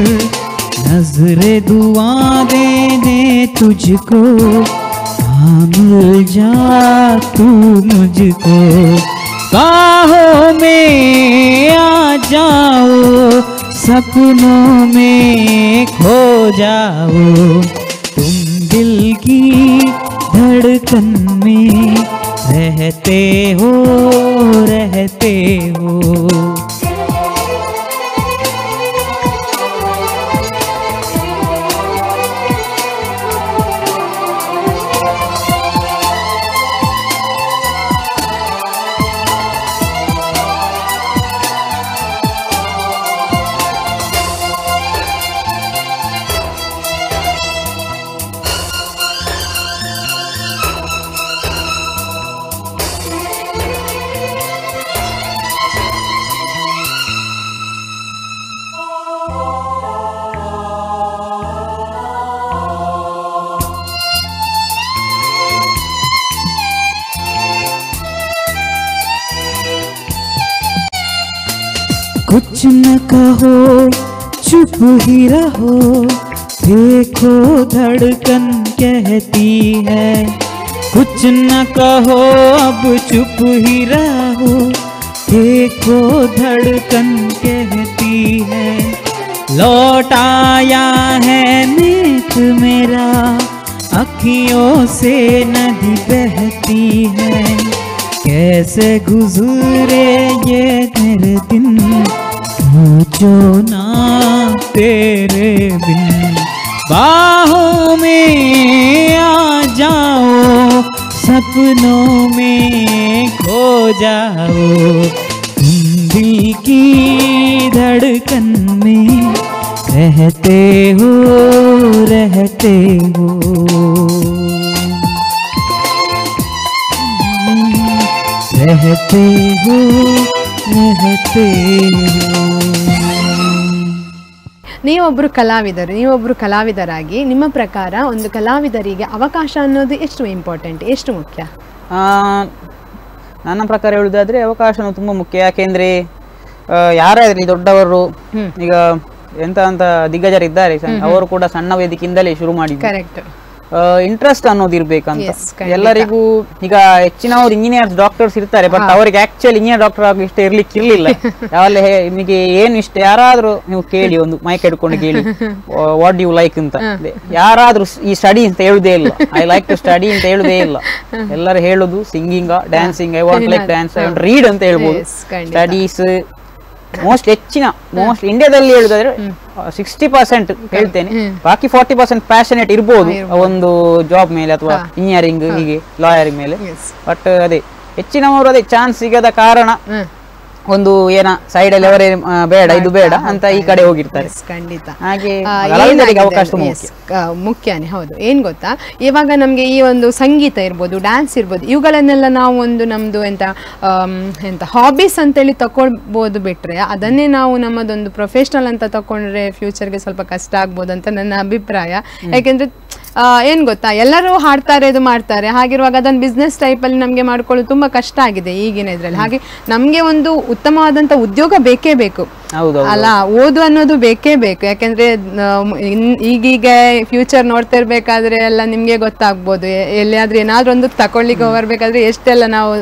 नजरे दुआ दे दे तुझको, हाँ मिल जा तू मुझको। बाहों में आ जाओ, सपनों में खो जाओ। तुम दिल की धड़कन में रहते हो, रहते हो। कुछ न कहो चुप ही रहो, देखो धड़कन कहती है। कुछ न कहो अब चुप ही रहो, देखो धड़कन कहती है। लौट आया है नेत मेरा, अखियों से नदी बहती है। कैसे गुजरे ये तेरे दिन, पूछो ना तेरे बिन। बाहों में आ जाओ, सपनों में खो जाओ। तुम दिल की धड़कन में रहते हो, रहते हो। रहते हो, रहते हो। ನೀವೊಬ್ಬರು ಕಲಾವಿದರಾಗಿ ನಿಮ್ಮ ಪ್ರಕಾರ ಒಂದು ಕಲಾವಿದರಿಗೆ ಅವಕಾಶ ಅನ್ನೋದು ಎಷ್ಟು ಇಂಪಾರ್ಟೆಂಟ್, ಎಷ್ಟು ಮುಖ್ಯ? ನನ್ನ ಪ್ರಕಾರ ಹೇಳುವುದಾದ್ರೆ ಅವಕಾಶನೂ ತುಂಬ ಮುಖ್ಯ. ಯಾಕೆಂದ್ರೆ ಯಾರಾದ್ರೂ ದೊಡ್ಡವರು ಈಗ ಎಂತ ಅಂತ ದಿಗ್ಗಜರಿದ್ದಾರೆ, ಅವರು ಕೂಡ ಸಣ್ಣ ವೇದಿಕೆಯಿಂದಲೇ ಶುರು ಮಾಡಿದ್ರು. ಕರೆಕ್ಟ್. ಇಂಟ್ರೆಸ್ಟ್ ಅನ್ನೋದು ಇರ್ಬೇಕಂತ ಎಲ್ಲರಿಗೂ. ಈಗ ಹೆಚ್ಚಿನವರು ಇಂಜಿನಿಯರ್ಸ್ ಡಾಕ್ಟರ್ಸ್ ಇರ್ತಾರೆ, ಬಟ್ ಅವರಿಗೆ ಆಕ್ಚುಲಿ ಇಂಜಿನಿಯರ್ ಡಾಕ್ಟರ್ ಆಗಿ ಇಷ್ಟ ಇರ್ಲಿಕ್ಕಿರ್ಲಿಲ್ಲ. ಯಾವಲ್ಲ ನಿಮಗೆ ಏನು ಇಷ್ಟ ಯಾರಾದ್ರೂ ನೀವು ಕೇಳಿ, ಒಂದು ಮೈಕ್ ಹಿಡ್ಕೊಂಡು ಕೇಳಿ ವಾಟ್ ಯು ಲೈಕ್ ಅಂತ. ಯಾರಾದ್ರೂ ಈ ಸ್ಟಡಿ ಅಂತ ಹೇಳುದೇ ಇಲ್ಲ, ಐ ಲೈಕ್ ಟು ಸ್ಟಡಿ ಅಂತ ಹೇಳುದೇ ಇಲ್ಲ. ಎಲ್ಲರೂ ಹೇಳುದು singing, dancing, I want like dance, I want read ಅಂತ ಹೇಳ್ಬೋದು. ಸ್ಟಡೀಸ್ ಮೋಸ್ಟ್ ಇಂಡಿಯಾದಲ್ಲಿ ಹೇಳುದಾದ್ರೆ 60% ಹೇಳ್ತೇನೆ, ಬಾಕಿ 40% ಪ್ಯಾಷನೇಟ್ ಇರ್ಬೋದು ಒಂದು ಜಾಬ್ ಮೇಲೆ ಅಥವಾ ಇಂಜಿನಿಯರಿಂಗ್ ಹೀಗೆ ಲಾಯರಿಂಗ್ ಮೇಲೆ. ಬಟ್ ಅದೇ ಹೆಚ್ಚಿನವರು ಅದೇ ಚಾನ್ಸ್ ಸಿಗದ ಕಾರಣ ಒಂದು ಏನ ಸೈಡ್ ಅಲ್ಲಿ ಅವರೇ ಬೇಡ ಇದು ಬೇಡ ಅಂತ ಈ ಕಡೆ ಹೋಗಿರ್ತಾರೆ. ಖಂಡಿತ. ಹಾಗೆ ಅವಕಾಶ ಮುಖ್ಯನೇ. ಹೌದು. ಏನ್ ಗೊತ್ತಾ, ಇವಾಗ ನಮ್ಗೆ ಈ ಒಂದು ಸಂಗೀತ ಇರ್ಬೋದು, ಡ್ಯಾನ್ಸ್ ಇರ್ಬೋದು, ಇವುಗಳನ್ನೆಲ್ಲ ನಾವು ಒಂದು ನಮ್ದು ಎಂತ ಹಾಬೀಸ್ ಅಂತೇಳಿ ತಕೊಳ್ಬೋದು. ಬಿಟ್ರೆ ಅದನ್ನೇ ನಾವು ನಮ್ಮದೊಂದು ಪ್ರೊಫೆಷನಲ್ ಅಂತ ತಕೊಂಡ್ರೆ ಫ್ಯೂಚರ್ಗೆ ಸ್ವಲ್ಪ ಕಷ್ಟ ಆಗ್ಬೋದು ಅಂತ ನನ್ನ ಅಭಿಪ್ರಾಯ. ಯಾಕೆಂದ್ರೆ ಏನ್ ಗೊತ್ತಾ, ಎಲ್ಲರೂ ಹಾಡ್ತಾರೆ, ಇದು ಮಾಡ್ತಾರೆ. ಹಾಗಿರುವಾಗ ಅದನ್ನು ಬಿಸ್ನೆಸ್ ಟೈಪಲ್ಲಿ ನಮಗೆ ಮಾಡ್ಕೊಳ್ಳೋದು ತುಂಬಾ ಕಷ್ಟ ಆಗಿದೆ ಈಗಿನ ಇದ್ರಲ್ಲಿ. ಹಾಗೆ ನಮ್ಗೆ ಒಂದು ಉತ್ತಮವಾದಂತ ಉದ್ಯೋಗ ಬೇಕೇ ಬೇಕು ಅಲ್ಲ, ಓದು ಅನ್ನೋದು ಬೇಕೇ ಬೇಕು. ಯಾಕೆಂದ್ರೆ ಈಗೀಗ ಫ್ಯೂಚರ್ ನೋಡ್ತಾ ಇರ್ಬೇಕಾದ್ರೆ ಎಲ್ಲ ನಿಮ್ಗೆ ಗೊತ್ತಾಗ್ಬೋದು, ಎಲ್ಲಿಯಾದ್ರೂ ಏನಾದ್ರೂ ಒಂದು ತಕೊಳ್ಳಿಕ್ಕೆ ಬರ್ಬೇಕಾದ್ರೆ ಎಷ್ಟೆಲ್ಲ ನಾವು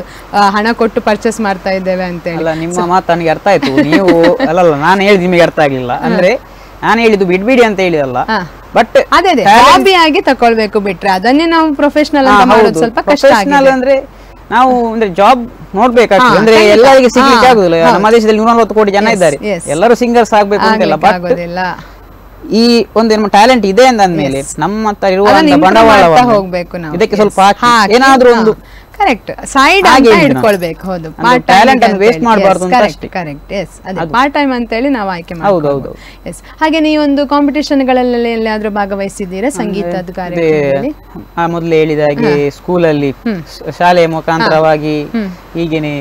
ಹಣ ಕೊಟ್ಟು ಪರ್ಚೇಸ್ ಮಾಡ್ತಾ ಇದ್ದೇವೆ ಅಂತ ಹೇಳಿ. ನಿಮ್ಮ ಮಾತು ನನಗೆ ಅರ್ಥ ಆಯ್ತು. ನೀವು ಅಲ್ಲಲ್ಲ, ನಾನು ಹೇಳಿದ್ ನಿಮಗೆ ಅರ್ಥ ಆಗ್ಲಿಲ್ಲ. ಅಂದ್ರೆ ನಾನು ಹೇಳಿದ್ದು ಬಿಡ್ಬಿಡಿ ಅಂತ ಹೇಳಿದಲ್ಲ, ಬಟ್ ಅದೇ ಹಾಬಿ ಆಗಿ ತಕೊಳ್ಬೇಕು. ಬಿಟ್ರೆ ಅದನ್ನೇ ನಾವು ಪ್ರೊಫೆಷನಲ್ ಅಂತ ಮಾಡೋದು ಸ್ವಲ್ಪ ಕಷ್ಟ ಆಗಿದೆ. ಅಂದ್ರೆ ನಾವು ಅಂದ್ರೆ ಜಾಬ್ ನೋಡ್ಬೇಕಾಗ್ತದೆ. ಅಂದ್ರೆ ಎಲ್ಲರಿಗೆ ಸಿಗ್ಲಿಕ್ಕೆ ಆಗುದಿಲ್ಲ. ನಮ್ಮ ದೇಶದಲ್ಲಿ 140 ಕೋಟಿ ಜನ ಇದ್ದಾರೆ, ಎಲ್ಲರೂ ಸಿಂಗರ್ಸ್ ಆಗ್ಬೇಕು ಅಂತೆಲ್ಲ. ಬಟ್ ಈ ಒಂದು ನಮ್ಮ ಟ್ಯಾಲೆಂಟ್ ಇದೆ ಅಂದ್ಮೇಲೆ ನಮ್ಮ ಹತ್ರ ಇರುವಂತ ಬಂಡವಾಳ ಹೋಗ್ಬೇಕು ನಾವು ಇದಕ್ಕೆ ಸ್ವಲ್ಪ ಏನಾದ್ರೂ ಒಂದು ಕರೆಕ್ಟ್ ಸೈಡ್ ಹಾಗೆ ಅಂತ ಹೇಳಿದ್ದು ನಾನು. ಇಟ್ಕೊಳ್ಬೇಕು. ಹೌದು ಅಂದ್ರೆ talent ಅನ್ನು waste ಮಾಡ್ಬಾರ್ದು ಅಂತ ಅಷ್ಟೇ. ಕರೆಕ್ಟ್ ಎಸ್ ಅದೇ ಪಾರ್ಟ್ ಟೈಮ್ ಅಂತ ಹೇಳಿ ನಾವು ಆಯ್ಕೆ ಹೌದು, ಮಾಡ್ಬೋದು. ಎಸ್ ಹಾಗೆ ನೀವೊಂದು ಕಾಂಪಿಟೇಷನ್ಗಳಲ್ಲಿ ಎಲ್ಲಾದ್ರೂ ಭಾಗವಹಿಸಿದ್ದೀರಾ ಸಂಗೀತದ ಕಾರ್ಯಕ್ರಮದಲ್ಲಿ? ಮೊದಲೇ ಹೇಳಿದ ಹಾಗೆ ಸ್ಕೂಲಲ್ಲಿ ಶಾಲೆಯ ಮುಖಾಂತರವಾಗಿ ಹೀಗೇನೆ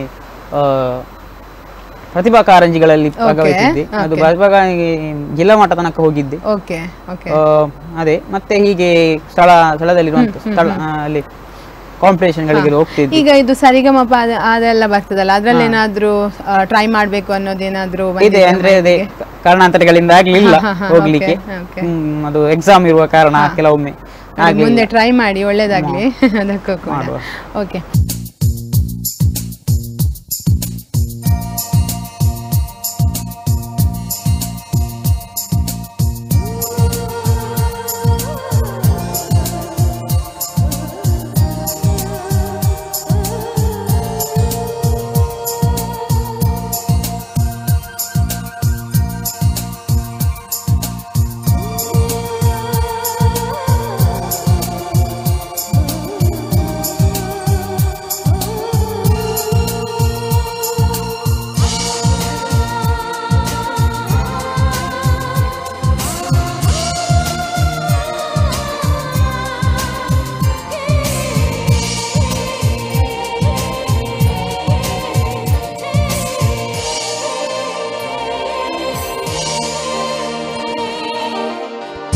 ಪ್ರತಿಭಾ ಕಾರಂಜಿಗಳಲ್ಲಿ ಭಾಗವಹಿಸಿದ್ದೆ. ಅದು ಭಾಗವಾಗಿ ಜಿಲ್ಲಾ ಮಟ್ಟ ತನಕ ಹೋಗಿದ್ದೆ. ಓಕೆ ಓಕೆ ಅದೇ ಮತ್ತೆ ಹೀಗೆ ಸ್ಥಳದಲ್ಲಿರುವಂತ ಸ್ಥಳ ಅಲ್ಲಿ ಕಾಂಪಿಟೇಷನ್ ಗಳಿಗೆ ಹೋಗ್ತಿದ್ದೆ. ಈಗ ಇದು ಸರಿಗಮಪ ಅದೆಲ್ಲ ಬರ್ತದಲ್ಲ, ಅದ್ರಲ್ಲಿ ಏನಾದ್ರೂ ಟ್ರೈ ಮಾಡ್ಬೇಕು ಅನ್ನೋದೇನಾದ್ರೂ ಇದೆ ಅಂದ್ರೆ ಅದೇ ಕಾರಣಾಂತರಗಳಿಂದ ಆಗ್ಲಿಲ್ಲ ಹೋಗ್ಲಿಕ್ಕೆ. ಅದು ಎಕ್ಸಾಮ್ ಇರುವ ಕಾರಣ ಕೆಲವೊಮ್ಮೆ ಮುಂದೆ ಟ್ರೈ ಮಾಡಿ, ಒಳ್ಳೇದಾಗ್ಲಿ ಅದಕ್ಕೂ ಕೂಡ. ಓಕೆ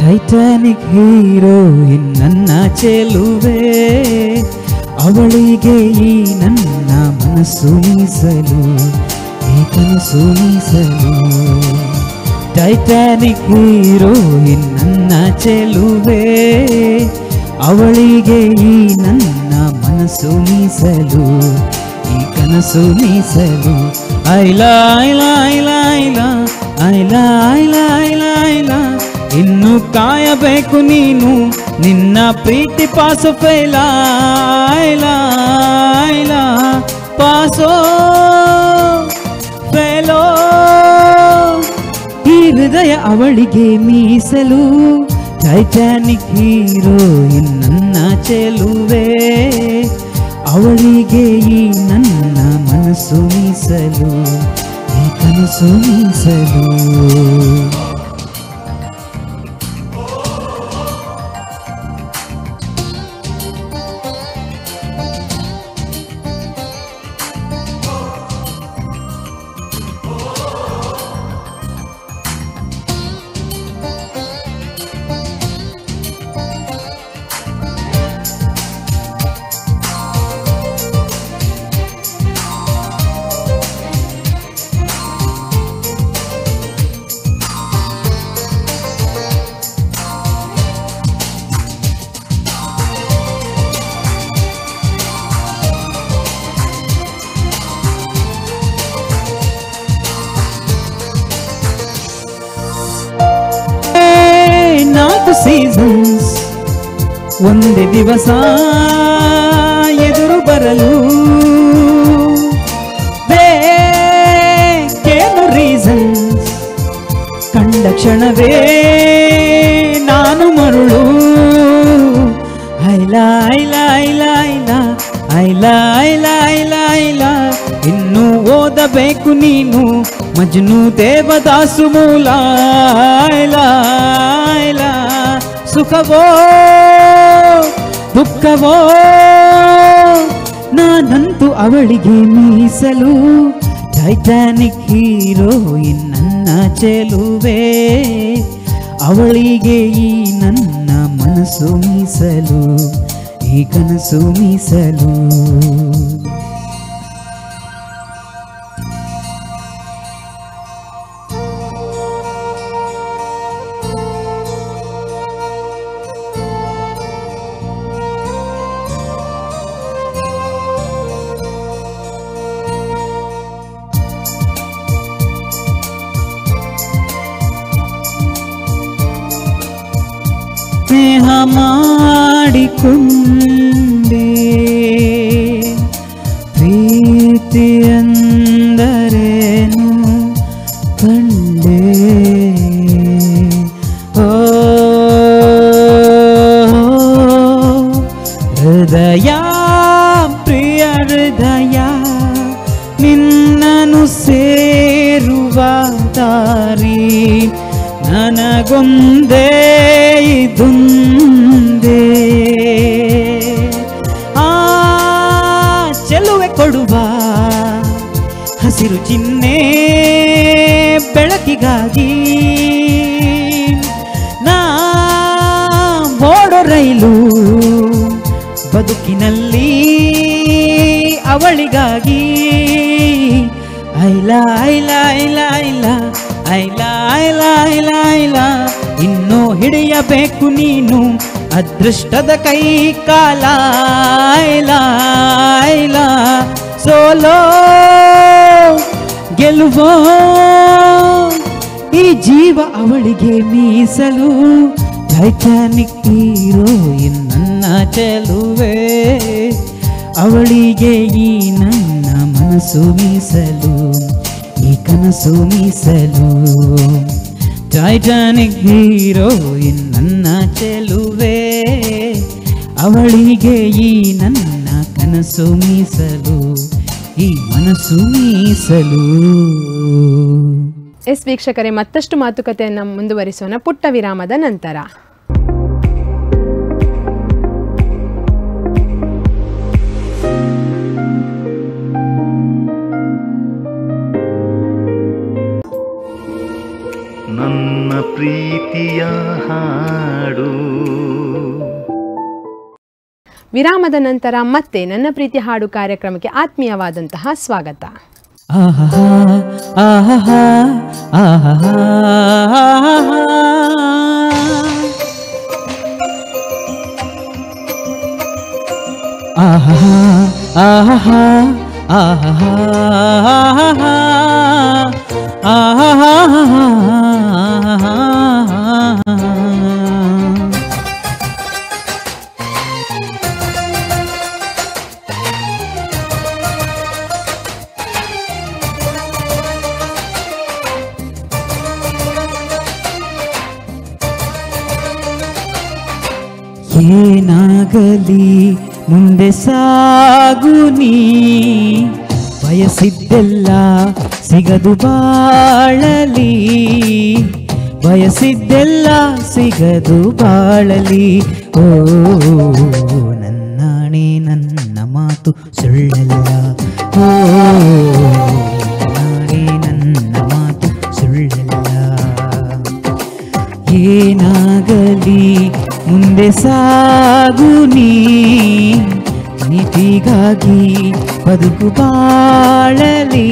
ಟೈಟಾನಿಕ್ ಹೀರೋಯಿನ್ ನನ್ನ ಚೆಲುವೆ, ಅವಳಿಗೆ ಈ ನನ್ನ ಮನಸ್ಸು ಮೀಸಲು, ಈ ಕನಸು ಮೀಸಲು. ಟೈಟಾನಿಕ್ ಹೀರೋಯಿನ್ ನನ್ನ ಚೆಲುವೆ, ಅವಳಿಗೆ ಈ ನನ್ನ ಮನಸ್ಸು ಮೀಸಲು, ಈ ಕನಸು ಮೀಸಲು. ಐಲಾ ಐಲಾ ಐಲಾ ಐಲಾ ಐಲಾ ಐಲಾ ಐಲಾ ಐಲಾ, ಇನ್ನು ಕಾಯಬೇಕು ನೀನು ನಿನ್ನ ಪ್ರೀತಿ ಪಾಸು ಫೈಲಾ, ಐಲಾ ಐಲಾ ಪಾಸೋ ಫೈಲೋ. ಈ ಹೃದಯ ಅವಳಿಗೆ ಮೀಸಲು, ಟೈಟಾನಿಕ್ ಹೀರೋಯಿನ್ ನನ್ನ ಚೆಲುವೆ, ಅವಳಿಗೆ ಈ ನನ್ನ ಮನಸ್ಸು ಮೀಸಲು, ಈ ಕನಸು ಮೀಸಲು. ಸೀಸನ್ಸ್ ಒಂದೇ ದಿವಸ ಎದುರು ಬರಲು ಬೇಕೇನು ರೀಸನ್ಸ್, ಕಂಡ ಕ್ಷಣವೇ ನಾನು ಮರುಳು. ಐಲಾ ಐಲಾ ಐಲಾ ಐಲಾ ಐಲಾ ಐಲಾ ಐಲಾ ಐಲಾ, ಇನ್ನು ಓದಬೇಕು ನೀನು ಮಜ್ನು ದೇವದಾಸು ಮೂಲ. ಐಲಾ ಐಲಾ ಸುಖವೋ ದುಃಖವೋ ನಾನಂತೂ ಅವಳಿಗೆ ಮೀಸಲು, ಟೈಟಾನಿಕ್ ಹೀರೋಯಿನ್ ನನ್ನ ಚೆಲುವೆ, ಅವಳಿಗೆ ಈ ನನ್ನ ಮನಸ್ಸು ಮೀಸಲು, ಈ ಕನಸು ಮೀಸಲು. ಸ್ನೇಹ ಮಾಡಿಕೊಂಡೆ ಪ್ರೀತಿ ಎಂದರೇನು ಕಂಡೆ, ಓ ಹೃದಯ ಪ್ರೀತಿ ದಾರಿ ನನಗೊಂದೇ ಇದೊಂದೇ ಚೆಲುವೆ ಕೊಡುವ ಹಸಿರು ಚಿಹ್ನೆ ಬೆಳಕಿಗಾಗಿ ನಾ ಓಡೋ ರೈಲು ಬದುಕಿನಲ್ಲಿ ಅವಳಿಗಾಗಿ ಐಲ ಐಲ ಐಲ ಐಲ ಐಲ ಐಲ ಐಲ ಐಲ ಇನ್ನೂ ಹಿಡಿಯಬೇಕು ನೀನು ಅದೃಷ್ಟದ ಕೈ ಕಾಲ ಐಲ ಐಲ ಸೋಲೋ ಗೆಲುವೋ ಈ ಜೀವ ಅವಳಿಗೆ ಮೀಸಲು ಟೈಟಾನಿಕ್ ಹೀರೋಯಿನ್ ನನ್ನ ಚೆಲುವೆ ಅವಳಿಗೆ ಈ ನನ್ನ ಮನಸ್ಸು ಮೀಸಲು ಈ ಕನಸು ಮೀಸಲು ಟೈಟಾನಿಕ್ ಹೀರೋಯಿನ್ ನನ್ನ ಚೆಲುವೆ ಅವಳಿಗೆ ಈ ನನ್ನ ಕನಸು ಮೀಸಲು ಈ ಮನಸ್ಸು ಮೀಸಲು. ಎಸ್ ವೀಕ್ಷಕರೇ, ಮತ್ತಷ್ಟು ಮಾತುಕತೆಯನ್ನು ಮುಂದುವರಿಸೋಣ ಪುಟ್ಟ ವಿರಾಮದ ನಂತರ. ನನ್ನ ಪ್ರೀತಿಯ ಹಾಡು. ವಿರಾಮದ ನಂತರ ಮತ್ತೆ ನನ್ನ ಪ್ರೀತಿ ಹಾಡು ಕಾರ್ಯಕ್ರಮಕ್ಕೆ ಆತ್ಮೀಯವಾದಂತಹ ಸ್ವಾಗತ. ಆಹಾ ಆಹಾ ಆಹಾ ಆಹಾ ಆಹಾ ಆಹಾ ಆಹಾ ಏನಾಗಲಿ ಮುಂದೆ ಸಾಗು ನೀ ಬಯಸಿದ್ದೆಲ್ಲ ಸಿಗದು ಬಾಳಲಿ ಬಯಸಿದ್ದೆಲ್ಲ ಸಿಗದು ಬಾಳಲಿ ಓ ನನ್ನಾಣೆ ನನ್ನ ಮಾತು ಸುಳ್ಳಲ್ಲ ಓ ನನ್ನಾಣೆ ನನ್ನ ಮಾತು ಸುಳ್ಳಲ್ಲ ಏನಾಗಲಿ ಮುಂದೆ ಸಾಗು ನೀ ನೀತಿಗಾಗಿ ಬದುಕು ಬಾಳಲಿ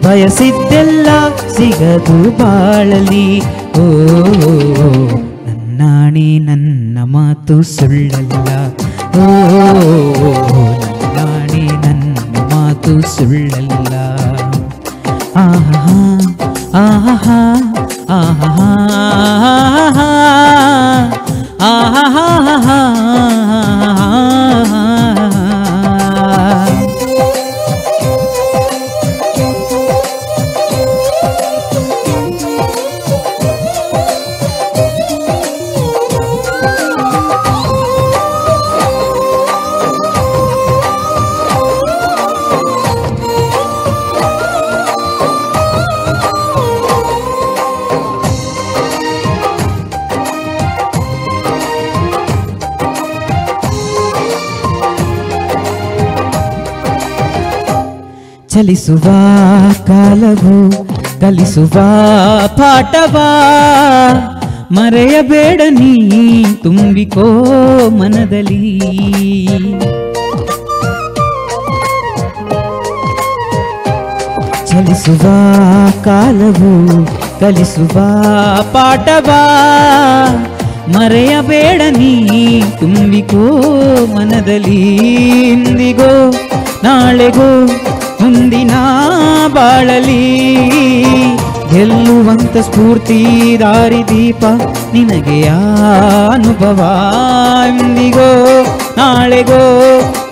ಬಯಸಿದ್ದೆಲ್ಲ ಸಿಗದು ಬಾಳಲಿ ಓ ನನ್ನಾಣೆ ನನ್ನ ಮಾತು ಸುಳ್ಳಲ್ಲ ಓ ನನ್ನಾಣೆ ನನ್ನ ಮಾತು ಸುಳ್ಳಲ್ಲ ಆಹಾ ಆಹಾ ಆಹಾ ಆಹಾ ಚಲಿಸುವ ಕಾಲವು ಕಲಿಸುವ ಪಾಠವಾ ಮರೆಯಬೇಡ ನೀ ತುಂಬಿಕೋ ಮನದಲ್ಲಿ ಚಲಿಸುವ ಕಾಲವು ಕಲಿಸುವ ಪಾಠವಾ ಮರೆಯಬೇಡ ನೀ ತುಂಬಿಕೋ ಮನದಲ್ಲಿ ಇಂದಿಗೋ ನಾಳೆಗೋ ಮುಂದಿನ ಬಾಳಲಿ ಗೆಲ್ಲುವಂತ ಸ್ಫೂರ್ತಿ ದಾರಿದೀಪ ನಿನಗೆ ಅನುಭವ ಇಂದಿಗೋ ನಾಳೆಗೋ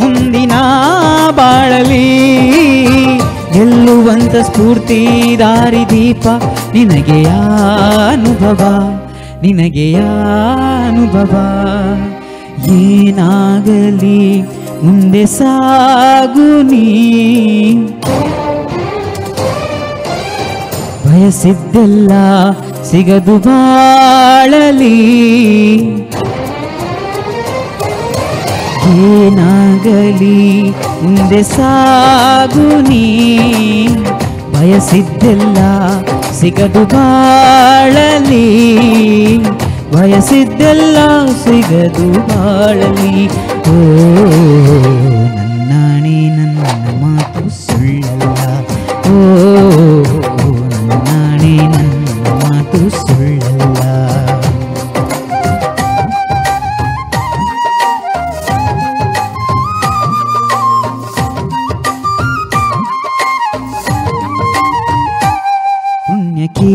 ಮುಂದಿನ ಬಾಳಲಿ ಗೆಲ್ಲುವಂತ ಸ್ಫೂರ್ತಿ ದಾರಿದೀಪ ನಿನಗೆ ಅನುಭವ ನಿನಗೆ ಅನುಭವ ಏನಾಗಲಿ ಮುಂದೆ ಸಾಗು ನೀ ಬಯಸಿದ್ದೆಲ್ಲ ಸಿಗದು ಬಾಳಲಿ. ಏನಾಗಲಿ ಮುಂದೆ ಸಾಗು ನೀ, ಬಯಸಿದ್ದೆಲ್ಲ ಸಿಗದು ಬಾಳಲಿ, ಬಯಸಿದ್ದೆಲ್ಲ ಸಿಗದು ಬಾಳಲಿ. ಓ ನನ್ನಾಣೆ ನನ್ನ ಮಾತು ಸುಳ್ಳಲ್ಲ, ಓ ನನ್ನಾಣೆ ನನ್ನ ಮಾತು ಸುಳ್ಳಲ್ಲ. ಪುಣ್ಯಕ್ಕೆ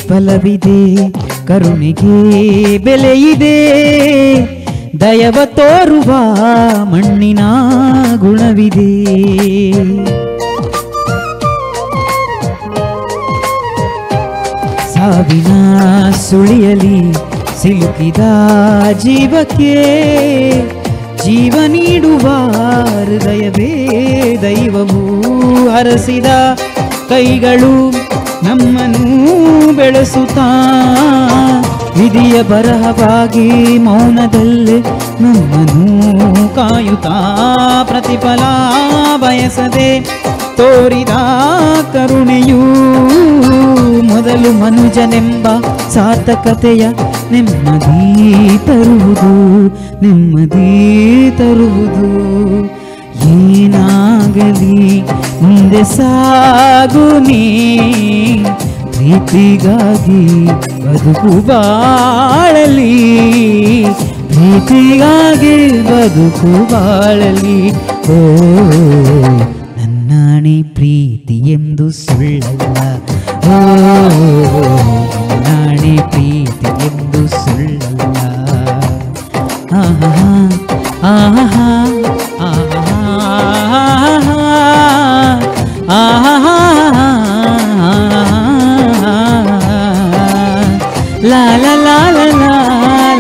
ಫಲವಿದೆ, ಕರುಣೆಗೆ ಬೆಲೆಯಿದೆ, ದಯವ ತೋರುವ ಮಣ್ಣಿನ ಗುಣವಿದೆ. ಸಾವಿನ ಸುಳಿಯಲಿ ಸಿಲುಕಿದ ಜೀವಕ್ಕೆ ಜೀವ ನೀಡುವ ಹೃದಯವೇ ದೈವವು ಹರಸಿದ ಕೈಗಳು ನಮ್ಮನ್ನು ಬೆಳೆಸುತ್ತಾ, ವಿಧಿಯ ಬರಹವಾಗಿ ಮೌನದಲ್ಲೇ ನಮ್ಮನ್ನು ಕಾಯುತ್ತಾ, ಪ್ರತಿಫಲ ಬಯಸದೆ ತೋರಿದ ಕರುಣೆಯೂ ಮೊದಲು ಮನುಜನೆಂಬ ಸಾರ್ಥಕತೆಯ ನೆಮ್ಮದಿ ತರುವುದು, ನೆಮ್ಮದಿ ತರುವುದು. ಏನಾಗಲಿ ಮುಂದೆ ಸಾಗು ನೀ, ಪ್ರೀತಿಗಾಗಿ ಬದುಕು ಬಾಳಲಿ, ಪ್ರೀತಿಗಾಗಿ ಬದುಕು ಬಾಳಲಿ. ಓ ನನ್ನಾಣೆ ಪ್ರೀತಿ ಎಂದು ಸುಳ್ಳಲ್ಲ, ಓ ನನ್ನಾಣೆ ಪ್ರೀತಿ ಎಂದು ಸುಳ್ಳಲ್ಲ. ಆಹಾ ಆಹಾ ಆಹಾ ಆಹಾ ಲಾ ಲಾ ಲಾ ಲಾ ಲಾ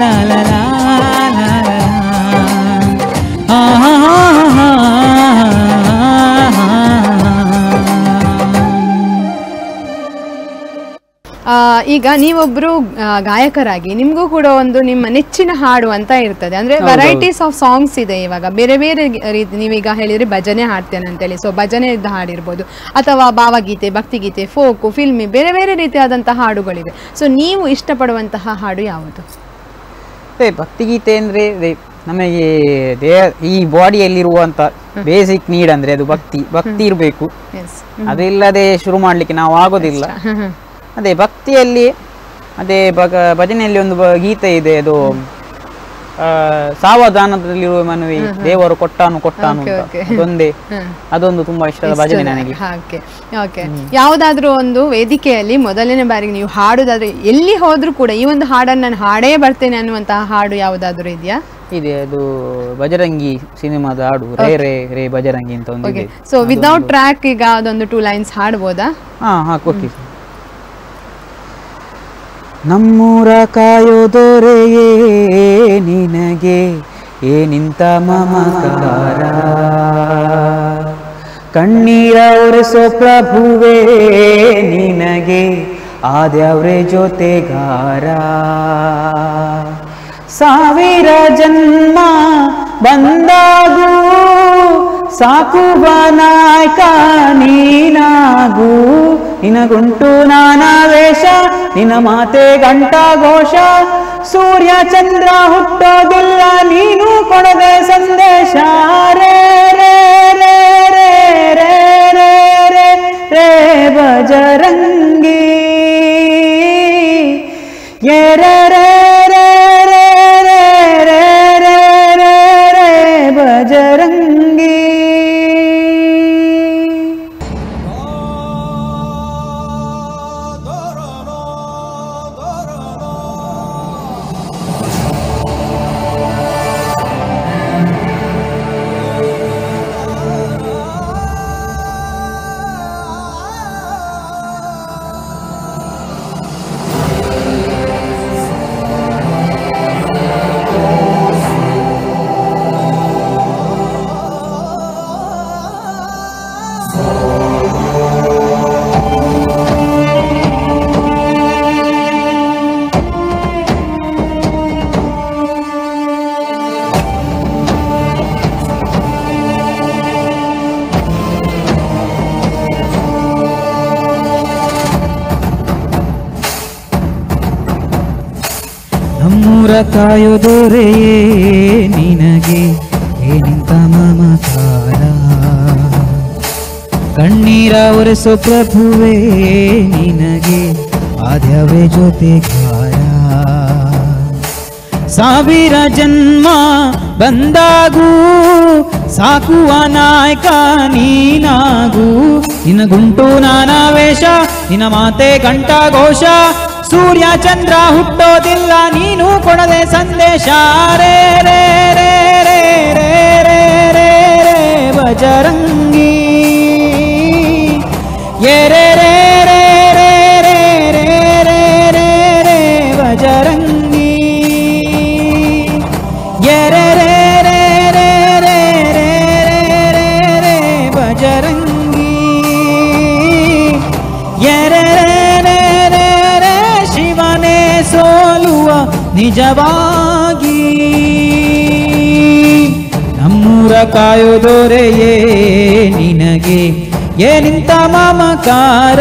ಲಾ ಲಾ ಲಾ ಆಹಾ. ಈಗ ನೀವೊಬ್ರು ಗಾಯಕರಾಗಿ ನಿಮಗೂ ಕೂಡ ಒಂದು ನಿಮ್ಮ ನೆಚ್ಚಿನ ಹಾಡು ಅಂತ ಇರ್ತದೆ, ಅಂದ್ರೆ ವೆರೈಟೀಸ್ ಆಫ್ ಸಾಂಗ್ಸ್ ಇದೆ. ಇವಾಗ ಬೇರೆ ಬೇರೆ ರೀತಿ, ನೀವೀಗ ಹೇಳಿದ್ರೆ ಭಜನೆ ಹಾಡ್ತೇನೆ ಅಂತೇಳಿ, ಸೊ ಭಜನೆ ಹಾಡಿರ್ಬೋದು, ಅಥವಾ ಭಾವಗೀತೆ, ಭಕ್ತಿಗೀತೆ, ಫೋಕು, ಫಿಲ್ಮಿ, ಬೇರೆ ಬೇರೆ ರೀತಿಯಾದಂತಹ ಹಾಡುಗಳಿವೆ. ಸೊ ನೀವು ಇಷ್ಟಪಡುವಂತಹ ಹಾಡು ಯಾವುದು? ಭಕ್ತಿಗೀತೆ ಅಂದ್ರೆ ನಮಗೆ ಈ ಬಾಡಿಯಲ್ಲಿರುವಂತ ಬೇಸಿಕ್ ನೀಡ್ ಅಂದ್ರೆ ಅದು ಭಕ್ತಿ ಇರಬೇಕು. ಅದಿಲ್ಲದೆ ಶುರು ಮಾಡ್ಲಿಕ್ಕೆ ನಾವು ಆಗೋದಿಲ್ಲ. ಅದೇ ಭಕ್ತಿಯಲ್ಲಿ ಅದೇ ಭಜನೆಯಲ್ಲಿ ಒಂದು ಗೀತೆ ಇದೆ, ಅದು ಸಾವಧಾನದಲ್ಲಿರುವ ಮನವಿ ದೇವರು ಕೊಟ್ಟಾನು ಅದೊಂದು ತುಂಬಾ ಇಷ್ಟದ ಭಜನೆ ನನಗೆ. ಯಾವುದಾದ್ರೂ ಒಂದು ವೇದಿಕೆಯಲ್ಲಿ ಮೊದಲನೇ ಬಾರಿಗೆ ನೀವು ಹಾಡುದಾದ್ರೆ ಎಲ್ಲಿ ಹೋದ್ರೂ ಕೂಡ ಈ ಒಂದು ಹಾಡನ್ನು ನಾನು ಹಾಡೇ ಬರ್ತೇನೆ ಅನ್ನುವಂತಹ ಹಾಡು ಯಾವುದಾದ್ರೂ ಇದೆಯಾ? ಇದೆ, ಅದು ಬಜರಂಗಿ ಸಿನಿಮಾದ ಹಾಡು, ರೇ ರೇ ರೇ ಬಜರಂಗಿ ಅಂತ ಒಂದು ಇದೆ. ಸೊ ವಿದೌಟ್ ಟ್ರ್ಯಾಕ್ ಈಗ ಅದೊಂದು 2 ಲೈನ್ಸ್ ಹಾಡ್ಬೋದಾ? ಓಕೆ. ನಮ್ಮೂರ ಕಾಯೋದೊರೆಯೇ ನಿನಗೆ ಏನಿಂತ ಮಮಕಾರ, ಕಣ್ಣೀರ ಒರೆಸೋ ಪ್ರಭುವೇ ನಿನಗೆ ಆದ್ಯಾವ್ರೆ ಜೊತೆಗಾರ. ಸಾವಿರ ಜನ್ಮ ಬಂದಾಗೂ ಸಾಕುವ ನಾಯಕ ನೀನಾಗೂ, ನಿನಗುಂಟು ನಾನಾ ವೇಷ ನಿನ್ನ ಮಾತೆ ಗಂಟ ಘೋಷ, ಸೂರ್ಯ ಚಂದ್ರ ಹುಟ್ಟೋದಿಲ್ಲ ನೀನು ಕೊಡದೆ ಸಂದೇಶ. ರೇ ರೇ ರೇ ರೇ ರೇ ರೇ ರೇ ರೇ ಬಜರಂಗಿ, ರೇ ರೇ ರೇ ರೇ ರೇ ರೇ ರೇ ರೇ ರೇ ಬಜರಂಗಿ. ಕಾಯೋ ದೊರೆಯೇ ನಿನಗೆ ಏನಿಂತ ಮಮಕಾರ, ಕಣ್ಣೀರ ಒರೆಸೋ ಪ್ರಭುವೇ ನಿನಗೆ ಆದ್ಯವೇ ಜೊತೆಗಾರ. ಸಾವಿರ ಜನ್ಮ ಬಂದಾಗೂ ಸಾಕುವ ನಾಯಕ ನೀನಾಗೂ, ನಿನಗುಂಟು ನಾನಾ ವೇಷ ನಿನ್ನ ಮಾತೆ ಕಂಠ ಘೋಷ, ಸೂರ್ಯ ಚಂದ್ರ ಹುಟ್ಟೋದಿಲ್ಲ ನೀನು ಕೊಡದೆ ಸಂದೇಶ. ರೇ ರೇ ರೇ ರೇ ರೇ ರೇ ರೇ ರೇ ಬಜರಂಗಿ, ಯೇ ರೇ ರೇ ರೇ ರೇ ರೇ ರೇ ರೇ ರೇ ರೇ ಬಜರಂಗಿ, ಯೇ ರೇ ರೇ ರೇ ರೇ ರೇ ರೇ ರೇ ರೇ ಬಜರಂಗಿ, ಯೇ ರೇ ರೇ ರೇ ರೇ ರೇ ಶಿವನೇ ಸೋಲುವ ನಿಜವಾಗಿ, ನಮ್ಮೂರ ಕಾಯೋ ದೊರೆಯೇ ನಿನಗೆ ಏನಿಂತ ಮಮಕಾರ.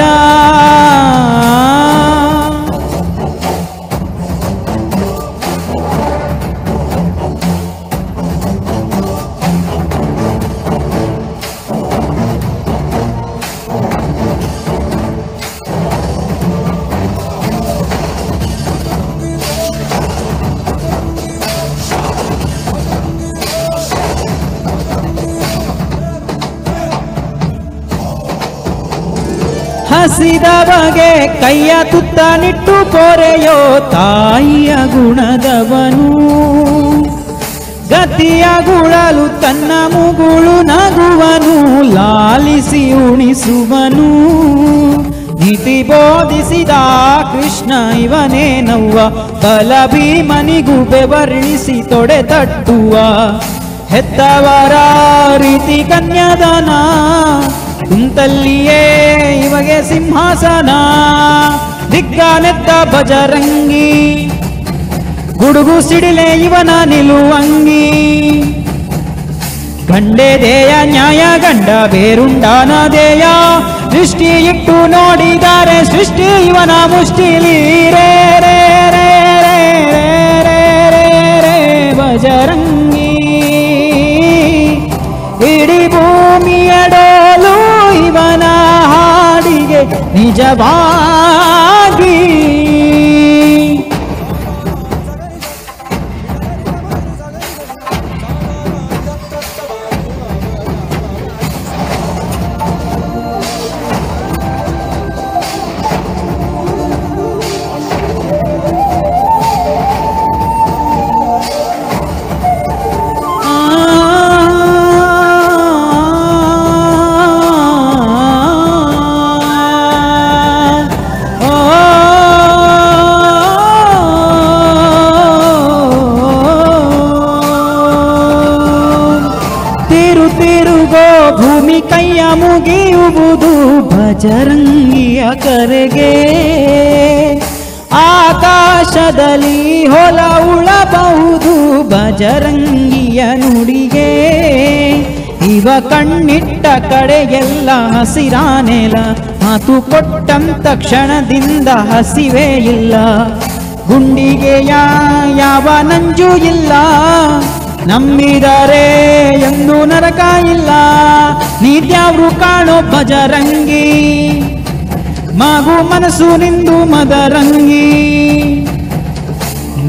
ಹಸಿದ ಬಗೆ ಕೈಯ ತುತ್ತ ನಿಟ್ಟು ಪೊರೆಯೋ ತಾಯಿಯ ಗುಣದವನು, ಗತಿಯ ಗುಳಲು ತನ್ನ ಮುಗುಳು ನಗುವನು, ಲಾಲಿಸಿ ಉಣಿಸುವನು. ನೀತಿ ಬೋಧಿಸಿದ ಕೃಷ್ಣ ಇವನೇ ನವ್ವ, ಬಲ ಭೀಮನಿಗೂ ಬೆವರ್ಣಿಸಿ ತೊಡೆ ತಟ್ಟುವ, ಹೆತ್ತವರ ರೀತಿ ಕನ್ಯಾದಾನ, ಕುಂತಲ್ಲಿಯೇ ಇಮಗೆ ಸಿಂಹಾಸನ. ದಿಗ್ಗಾನೆತ್ತ ಬಜರಂಗಿ, ಗುಡುಗು ಸಿಡಿಲೆ ಇವನ ನಿಲುವಂಗಿ, ಗಂಡೆದೆಯ ನ್ಯಾಯ ಗಂಡ ಬೇರುಂಡಾನ ದೇಯ, ದೃಷ್ಟಿ ಇಟ್ಟು ನೋಡಿದರೆ ಸೃಷ್ಟಿ ಇವನ ಮುಷ್ಟಿಲಿ. ರೇ ರೇ ರೇ ರೇ ರೇ ರೇ ರೇ ಬಜರಂಗಿ, ಇಡೀ ಭೂಮಿಯ ಡೋಲು ಇವನ ಹಾಡಿಗೆ ನಿಜವಾಗಿ. ಭೂಮಿ ಕೈಯ ಮುಗಿಯುವುದು ಬಜರಂಗಿಯ ಕರೆಗೆ, ಆಕಾಶದಲ್ಲಿ ಹೊಲ ಉಳಬಹುದು ಬಜರಂಗಿಯ ನುಡಿಗೆ. ಇವ ಕಣ್ಣಿಟ್ಟ ಕಡೆಯೆಲ್ಲ ಹಸಿರಾನೆಲ, ಮಾತು ಕೊಟ್ಟಂತ ಕ್ಷಣದಿಂದ ಹಸಿವೇ ಇಲ್ಲ. ಗುಂಡಿಗೆಯ ಯಾವ ನಂಜು ಇಲ್ಲ, ನಂಬಿದರೆ ಎಂದು ನರಕ ಇಲ್ಲ. ನೀತ್ಯಾವ್ರು ಕಾಣೋ ಬಜರಂಗಿ, ಮಗು ಮನಸ್ಸು ನಿಂದು ಮದರಂಗಿ.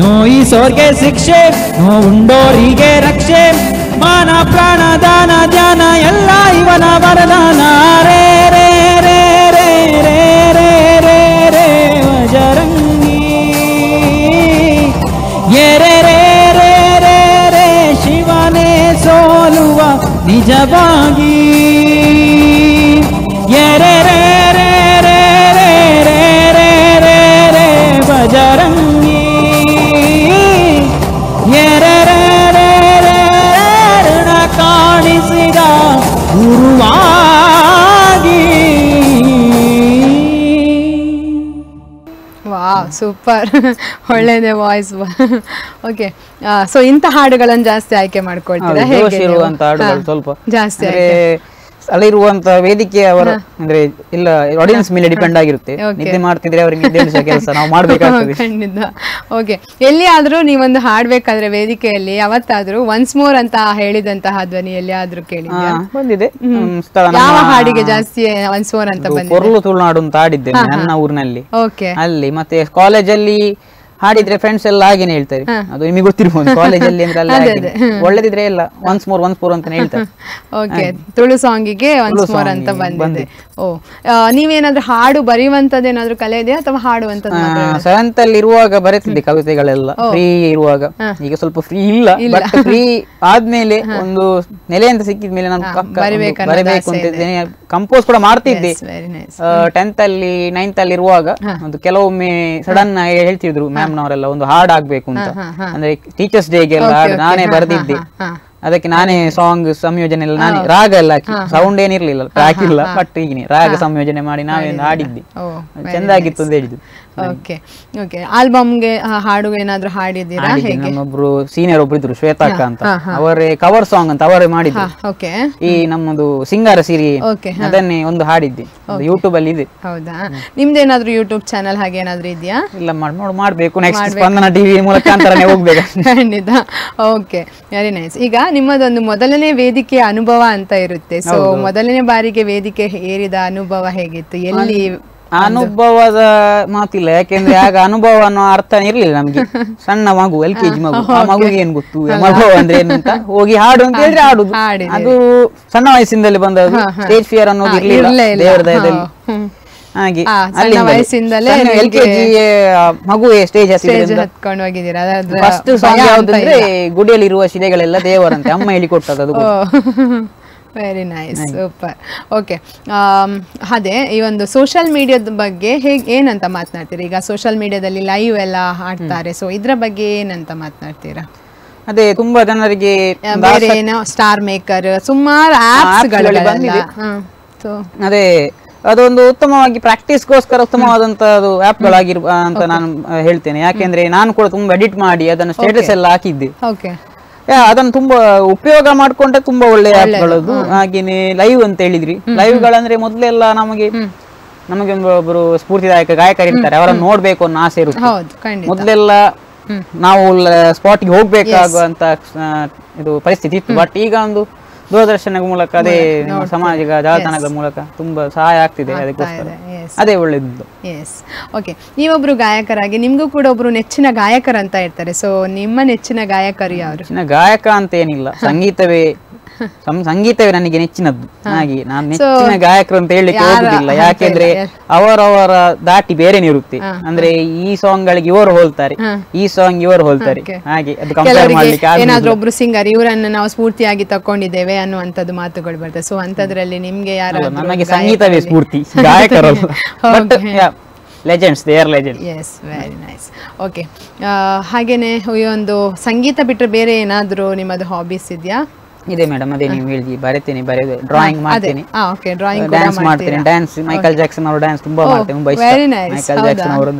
ನೋಯಿಸೋರ್ಗೆ ಶಿಕ್ಷೆ, ನೋವುಂಡೋರಿಗೆ ರಕ್ಷೆ, ಮಾನ ಪ್ರಾಣ ದಾನ ಧ್ಯಾನ ಎಲ್ಲ ಇವನ ವರದಾನ. ರೇ ರೇ ರೇ ರೇ ರೇ ರೇ ರೇ ರೇ ಬಜರಂಗಿ, ಯೇ ರೇ ರೇ ರೇ ರೇ ರೇ ಶಿವನೇ ಸೋಲುವ ನಿಜವಾಗಿ. ಯೇ ರೇ ರೇ ರೇ ರೇ ರೇ ರೇ ರೇ ರೇ ರೇ ಬಜರಂಗಿ, ಯೇ ರೇ ರೇ ರೇ ರೇ ಋಣ ಕಾಣಿಸಿದ ಗುರುವಾಗಿ. ವಾವ್, ಸೂಪರ್, ಒಳ್ಳೆಯದೇ ವಾಯ್ಸ್. ಓಕೆ, ಸೊ ಇಂಥ ಹಾಡುಗಳನ್ನು ಜಾಸ್ತಿ ಆಯ್ಕೆ ಮಾಡ್ಕೊಳ್ತೀರಾ? ಜೋಶ್ ಇರುವಂತ ಹಾಡುಗಳು ಸ್ವಲ್ಪ ಜಾಸ್ತಿ ಅಂದ್ರೆ ಅಲ್ಲಿರುವಂತ ವೇದಿಕೆ ಅವರ ಅಂದ್ರೆ ಇಲ್ಲ ಆಡಿಯನ್ಸ್ ಮೇಲೆ ಡಿಪೆಂಡ್ ಆಗಿರುತ್ತೆ. ನಿದ್ದೆ ಮಾಡ್ತಿದ್ರೆ ಅವ್ರಿಗೆ ನಿದ್ದೆ ಎಬ್ಬಿಸೋ ಕೆಲಸ ನಾವು ಮಾಡ್ಬೇಕಾಗ್ತದೆ. ಖಂಡಿತ. ಓಕೆ, ಎಲ್ಲಿಯಾದ್ರೂ ನೀವೊಂದು ಹಾಡ್ಬೇಕಾದ್ರೆ ವೇದಿಕೆಯಲ್ಲಿ ಯಾವತ್ತಾದ್ರೂ ಒನ್ಸ್ ಮೋರ್ ಅಂತ ಹೇಳಿದಂತಹ ಧ್ವನಿ ಎಲ್ಲಿಯಾದ್ರೂ ಕೇಳಿದ್ಯಾ? ಬಂದಿದೆ. ಯಾವ ಹಾಡಿಗೆ ಜಾಸ್ತಿ ಒನ್ಸ್ ಮೋರ್ ಅಂತ ಬಂದಿದೆ? ಕೊರಲು ತುಳುನಾಡು ಅಂತ ಹಾಡಿದ್ದೇನೆ ನನ್ನ ಊರಿನಲ್ಲಿ. ಓಕೆ. ಅಲ್ಲಿ ಮತ್ತೆ ಕಾಲೇಜಲ್ಲಿ ಹಾಡಿದ್ರೆ ಫ್ರೆಂಡ್ಸ್ ಎಲ್ಲ ಹಾಗೇನೆ ಹೇಳ್ತಾರೆ. ಅದು ನಿಮಗೆ ಗೊತ್ತಿರ್ಬೋದು ಕಾಲೇಜಲ್ಲಿ ಅಂದ್ರೆ ಅಲ್ಲಿ ಒಳ್ಳೆದಿದ್ರೆ ಎಲ್ಲ ಒನ್ಸ್ ಮೋರ್ ಅಂತಾನೆ ಹೇಳ್ತಾರೆ. ಓಕೆ, ತುಳು ಸಾಂಗಿಗೆ ಒನ್ಸ್ ಮೋರ್ ಅಂತ ಬಂದಿದೆ. ಓ, ನೀವೇನಾದ್ರೂ ಹಾಡು ಬರೆಯುವಂತದ್ದೇನಾದ್ರೂ ಕಲೆ ಇದೆಯಾ ಅಥವಾ ಹಾಡುವಂತದ್ದು? ಸೆವೆಂತ್ ಅಲ್ಲಿ ಇರುವಾಗ ಬರೆತಿದ್ದೆ ಕವಿತೆಗಳೆಲ್ಲ, ಫ್ರೀ ಇರುವಾಗ. ಈಗ ಸ್ವಲ್ಪ ಫ್ರೀ ಇಲ್ಲ, ಬಟ್ ಫ್ರೀ ಆದ್ಮೇಲೆ ಒಂದು ನೆಲೆ ಅಂತ ಸಿಕ್ಕಿದ ಮೇಲೆ ನಾನು ಬರಬೇಕು ಅಂತ ಇದ್ದೇನೆ. ಕಂಪೋಸ್ ಕೂಡ ಮಾಡ್ತಿದ್ದೆ. 10th ಅಲ್ಲಿ 9th ಅಲ್ಲಿ ಇರುವಾಗ ಒಂದು ಕೆಲವೊಮ್ಮೆ ಸಡನ್ ಹೇಳ್ತಿದ್ರು ಮ್ಯಾಮ್ನವರೆಲ್ಲ ಒಂದು ಹಾಡ್ ಆಗ್ಬೇಕು ಅಂತ. ಅಂದ್ರೆ ಟೀಚರ್ಸ್ ಡೇಗೆ ಎಲ್ಲ ಹಾಡು ನಾನೇ ಬರೆದಿದ್ದೆ. ಅದಕ್ಕೆ ನಾನೇ ಸಾಂಗ್ ಸಂಯೋಜನೆ ಎಲ್ಲ ನಾನೇ, ರಾಗ ಎಲ್ಲ ಹಾಕಿ, ಸೌಂಡ್ ಏನಿರ್ಲಿಲ್ಲ, ಟ್ರ್ಯಾಕ್ ಇಲ್ಲ, ಬಟ್ ಈಗಿನ ರಾಗ ಸಂಯೋಜನೆ ಮಾಡಿ ನಾವೇ ಹಾಡಿದ್ದೆ. ಚೆಂದಾಗಿತ್ತು ಅಂತ ಹೇಳಿದ್ರು. Okay okay. ಆಲ್ಬಮ್ಗೆ ಹಾಡು ಏನಾದ್ರೂ ಹಾಡಿದ್ದೀರಾ? ನಮ್ಮೊಬ್ರು ಸೀನಿಯರ್ ಒಬ್ರು ಇದ್ರು, ಶ್ವೇತಾಕ್ಕ ಅಂತ, ಅವರೇ ಕವರ್ ಸಾಂಗ್ ಅಂತ ಅವರೇ ಮಾಡಿದ್ರು. ಓಕೆ. ಈ ನಮ್ಮದು ಸಿಂಗಾರ ಸಿರಿ ಅದನ್ನೇ ಒಂದು ಹಾಡಿದ್ದೆ, ಯೂಟ್ಯೂಬ್ ಅಲ್ಲಿ ಇದೆ. ಹೌದಾ? ನಿಮ್ದೇನಾದ್ರೂ ಯೂಟ್ಯೂಬ್ ಚಾನಲ್ ಹಾಗೆ ಏನಾದ್ರೂ ಇದೆಯಾ? ಇಲ್ಲ, ಮಾಡ್ಬೇಕು. ನೆಕ್ಸ್ಟ್ ಸ್ಪಂದನ ಟಿವಿ ಮುಖಾಂತರನೇ ಹೋಗ್ಬೇಕು. ಖಂಡಿತ. Okay, very nice. ಈಗ ನಿಮ್ಮದೊಂದು ಮೊದಲನೇ ವೇದಿಕೆಯ ಅನುಭವ ಅಂತ ಇರುತ್ತೆ. ಸೊ ಮೊದಲನೇ ಬಾರಿಗೆ ವೇದಿಕೆ ಏರಿದ ಅನುಭವ ಹೇಗಿತ್ತು? ಎಲ್ಲಿ? ಅನುಭವದ ಮಾತಿಲ್ಲ, ಯಾಕೆಂದ್ರೆ ಆಗ ಅನುಭವ ಅನ್ನೋ ಅರ್ಥ ಇರ್ಲಿಲ್ಲ ನಮ್ಗೆ. ಸಣ್ಣ ಮಗು, LKG ಮಗು, ಆ ಮಗುಗೆ ಏನ್ ಗೊತ್ತು ಅನುಭವ ಅಂದ್ರೆ ಏನು ಅಂತ. ಹೋಗಿ ಹಾಡು ಅಂತ ಹೇಳಿದ್ರೆ ಹಾಡುದು. ಅದು ಸಣ್ಣ ವಯಸ್ಸಿಂದಲೇ ಬಂದದ್ದು. ಸ್ಟೇಜ್ ಫಿಯರ್ ಅನ್ನೋದು ಇರ್ಲಿಲ್ಲ ದೇವರ ದಯದಲ್ಲಿ. ಹಾಗೆ ವಯಸ್ಸಿಂದಲೇ LKG ಮಗುವೆ ಸ್ಟೇಜ್ ಹತ್ಕೊಂಡು ಹೋಗಿದ್ದೀರಾ? ಫಸ್ಟ್ ಸಾಂಗ್ ಯಾವ್ದಂದ್ರೆ ಗುಡಿಯಲ್ಲಿ ಇರುವ ಶಿಲೆಗಳೆಲ್ಲ ದೇವರಂತೆ, ಅಮ್ಮ ಹೇಳಿಕೊಟ್ಟದ್ದು. Very nice, super. ಓಕೆ, ಅದೇ ಈ ಒಂದು ಸೋಷಿಯಲ್ ಮೀಡಿಯಾದ ಬಗ್ಗೆ ಏನಂತ ಮಾತನಾಡ್ತೀರಾ? ಈಗ ಸೋಷಿಯಲ್ ಮೀಡಿಯಾದಲ್ಲಿ ಲೈವ್ ಎಲ್ಲ ಆಡ್ತಾರೆ, ಸೊ ಇದ್ರ ಬಗ್ಗೆ ಏನಂತ ಮಾತನಾಡ್ತೀರಾ? ಅದೇ ತುಂಬಾ ಜನರಿಗೆ ಬೇರೆ ಏನೋ ಸ್ಟಾರ್ ಮೇಕರ್ ಸುಮಾರು ಆಪ್ಸ್ಗಳು ಬಂದಿದೆ. ಅದೇ ಅದೊಂದು ಉತ್ತಮವಾಗಿ ಪ್ರಾಕ್ಟೀಸ್ಗೋಸ್ಕರ ಉತ್ತಮವಾದಂತದ್ದು ಆಪ್ಗಳಾಗಿರ್ ಅಂತ ನಾನು ಹೇಳ್ತೇನೆ. ಯಾಕೆಂದ್ರೆ ನಾನು ಕೂಡ ತುಂಬಾ ಎಡಿಟ್ ಮಾಡಿ ಅದನ್ನು ಸ್ಟೇಟಸ್ ಎಲ್ಲ ಹಾಕಿದ್ದೆ. ಅದನ್ನು ತುಂಬಾ ಉಪಯೋಗ ಮಾಡ್ಕೊಂಡ್ರೆ ತುಂಬಾ ಒಳ್ಳೆ ಆಪ್ಗಳದು. ಹಾಗೇನೆ ಲೈವ್ ಅಂತ ಹೇಳಿದ್ರಿ, ಲೈವ್ಗಳಂದ್ರೆ ಮೊದ್ಲೆಲ್ಲ ನಮಗೆ ಒಬ್ಬರು ಸ್ಫೂರ್ತಿದಾಯಕ ಗಾಯಕರಿರ್ತಾರೆ, ಅವರನ್ನು ನೋಡ್ಬೇಕು ಅನ್ನೋ ಆಸೆ ಇರುತ್ತೆ. ಮೊದ್ಲೆಲ್ಲ ನಾವು ಸ್ಪಾಟ್ಗೆ ಹೋಗ್ಬೇಕಾಗುವಂತ ಇದು ಪರಿಸ್ಥಿತಿ ಇತ್ತು. ಬಟ್ ಈಗ ಒಂದು ದೂರದರ್ಶನ ಮೂಲಕ, ಅದೇ ಸಾಮಾಜಿಕ ಜಾಲತಾಣಗಳ ಮೂಲಕ ತುಂಬಾ ಸಹಾಯ ಆಗ್ತಿದೆ. ಅದಕ್ಕೋಸ್ಕರ ಅದೇ ಒಳ್ಳೇದು. ಓಕೆ, ನೀವೊಬ್ರು ಗಾಯಕರಾಗಿ ನಿಮ್ಗೂ ಕೂಡ ಒಬ್ರು ನೆಚ್ಚಿನ ಗಾಯಕರಂತ ಇರ್ತಾರೆ. ಸೊ ನಿಮ್ಮ ನೆಚ್ಚಿನ ಗಾಯಕರು ಯಾರು? ನೆಚ್ಚಿನ ಗಾಯಕ ಅಂತ ಏನಿಲ್ಲ, ಸಂಗೀತವೇ ನನಗೆ ನೆಚ್ಚಿನದ್ದು. ಹಾಗೆ ನಾನು ನೆಚ್ಚಿನ ಗಾಯಕರು ಅಂತ ಹೇಳಲಿಕ್ಕೆ ಹೋಗುದಿಲ್ಲ. ಯಾಕೆಂದ್ರೆ ಅವರವರ ದಾಟಿ ಬೇರೆನೇ ಇರುತ್ತೆ. ಅಂದ್ರೆ ಈ ಸಾಂಗ್ ಗಳಿಗೆ ಇವರು ಹೋಲ್ತಾರೆ, ಈ ಸಾಂಗ್ ಇವರು ಹೋಲ್ತಾರೆ. ಹಾಗೆ ಅದು ಕಂಪೇರ್ ಮಾಡ್ಲಿಕ್ಕೆ ಏನಾದ್ರೂ ಒಬ್ರು ಸಿಂಗರ್ ಇವರನ್ನು ನಾವು ಸ್ಫೂರ್ತಿಯಾಗಿ ತಕೊಂಡಿದ್ದೇವೆ ಅನ್ನುವಂಥದ್ದು ಮಾತುಗಳು ಬರ್ತದೆ. ಸೊ ಅಂತದ್ರಲ್ಲಿ ನಿಮ್ಗೆ ಯಾರು? ನನಗೆ ಸಂಗೀತವೇ ಸ್ಫೂರ್ತಿ, ಗಾಯಕರಲ್ಲ. Legends, they are legends. Yes, very nice. Okay, ಹಾಗೇನೆ ಈ ಒಂದು ಸಂಗೀತ ಬಿಟ್ಟರೆ ಬೇರೆ ಏನಾದರೂ ನಿಮ್ಮದು ಹಾಬೀಸ್ ಇದೆಯಾ? ಇದೆ ಮೇಡಮ್, ಅದೇ ನೀವು ಹೇಳಿದ್ವಿ, ಬರೀತೀನಿ, ಡ್ರಾಯಿಂಗ್ ಮಾಡ್ತೀನಿ, ಡ್ಯಾನ್ಸ್ ಮಾಡ್ತೀನಿ. ಡ್ಯಾನ್ಸ್ ಮೈಕಲ್ ಜಾಕ್ಸನ್ ಅವರು ಡ್ಯಾನ್ಸ್ ತುಂಬಾ ಮಾಡ್ತೀನಿ, ತುಂಬಾ ಇಷ್ಟ ಮೈಕಲ್ ಜಾಕ್ಸನ್ ಅವರು.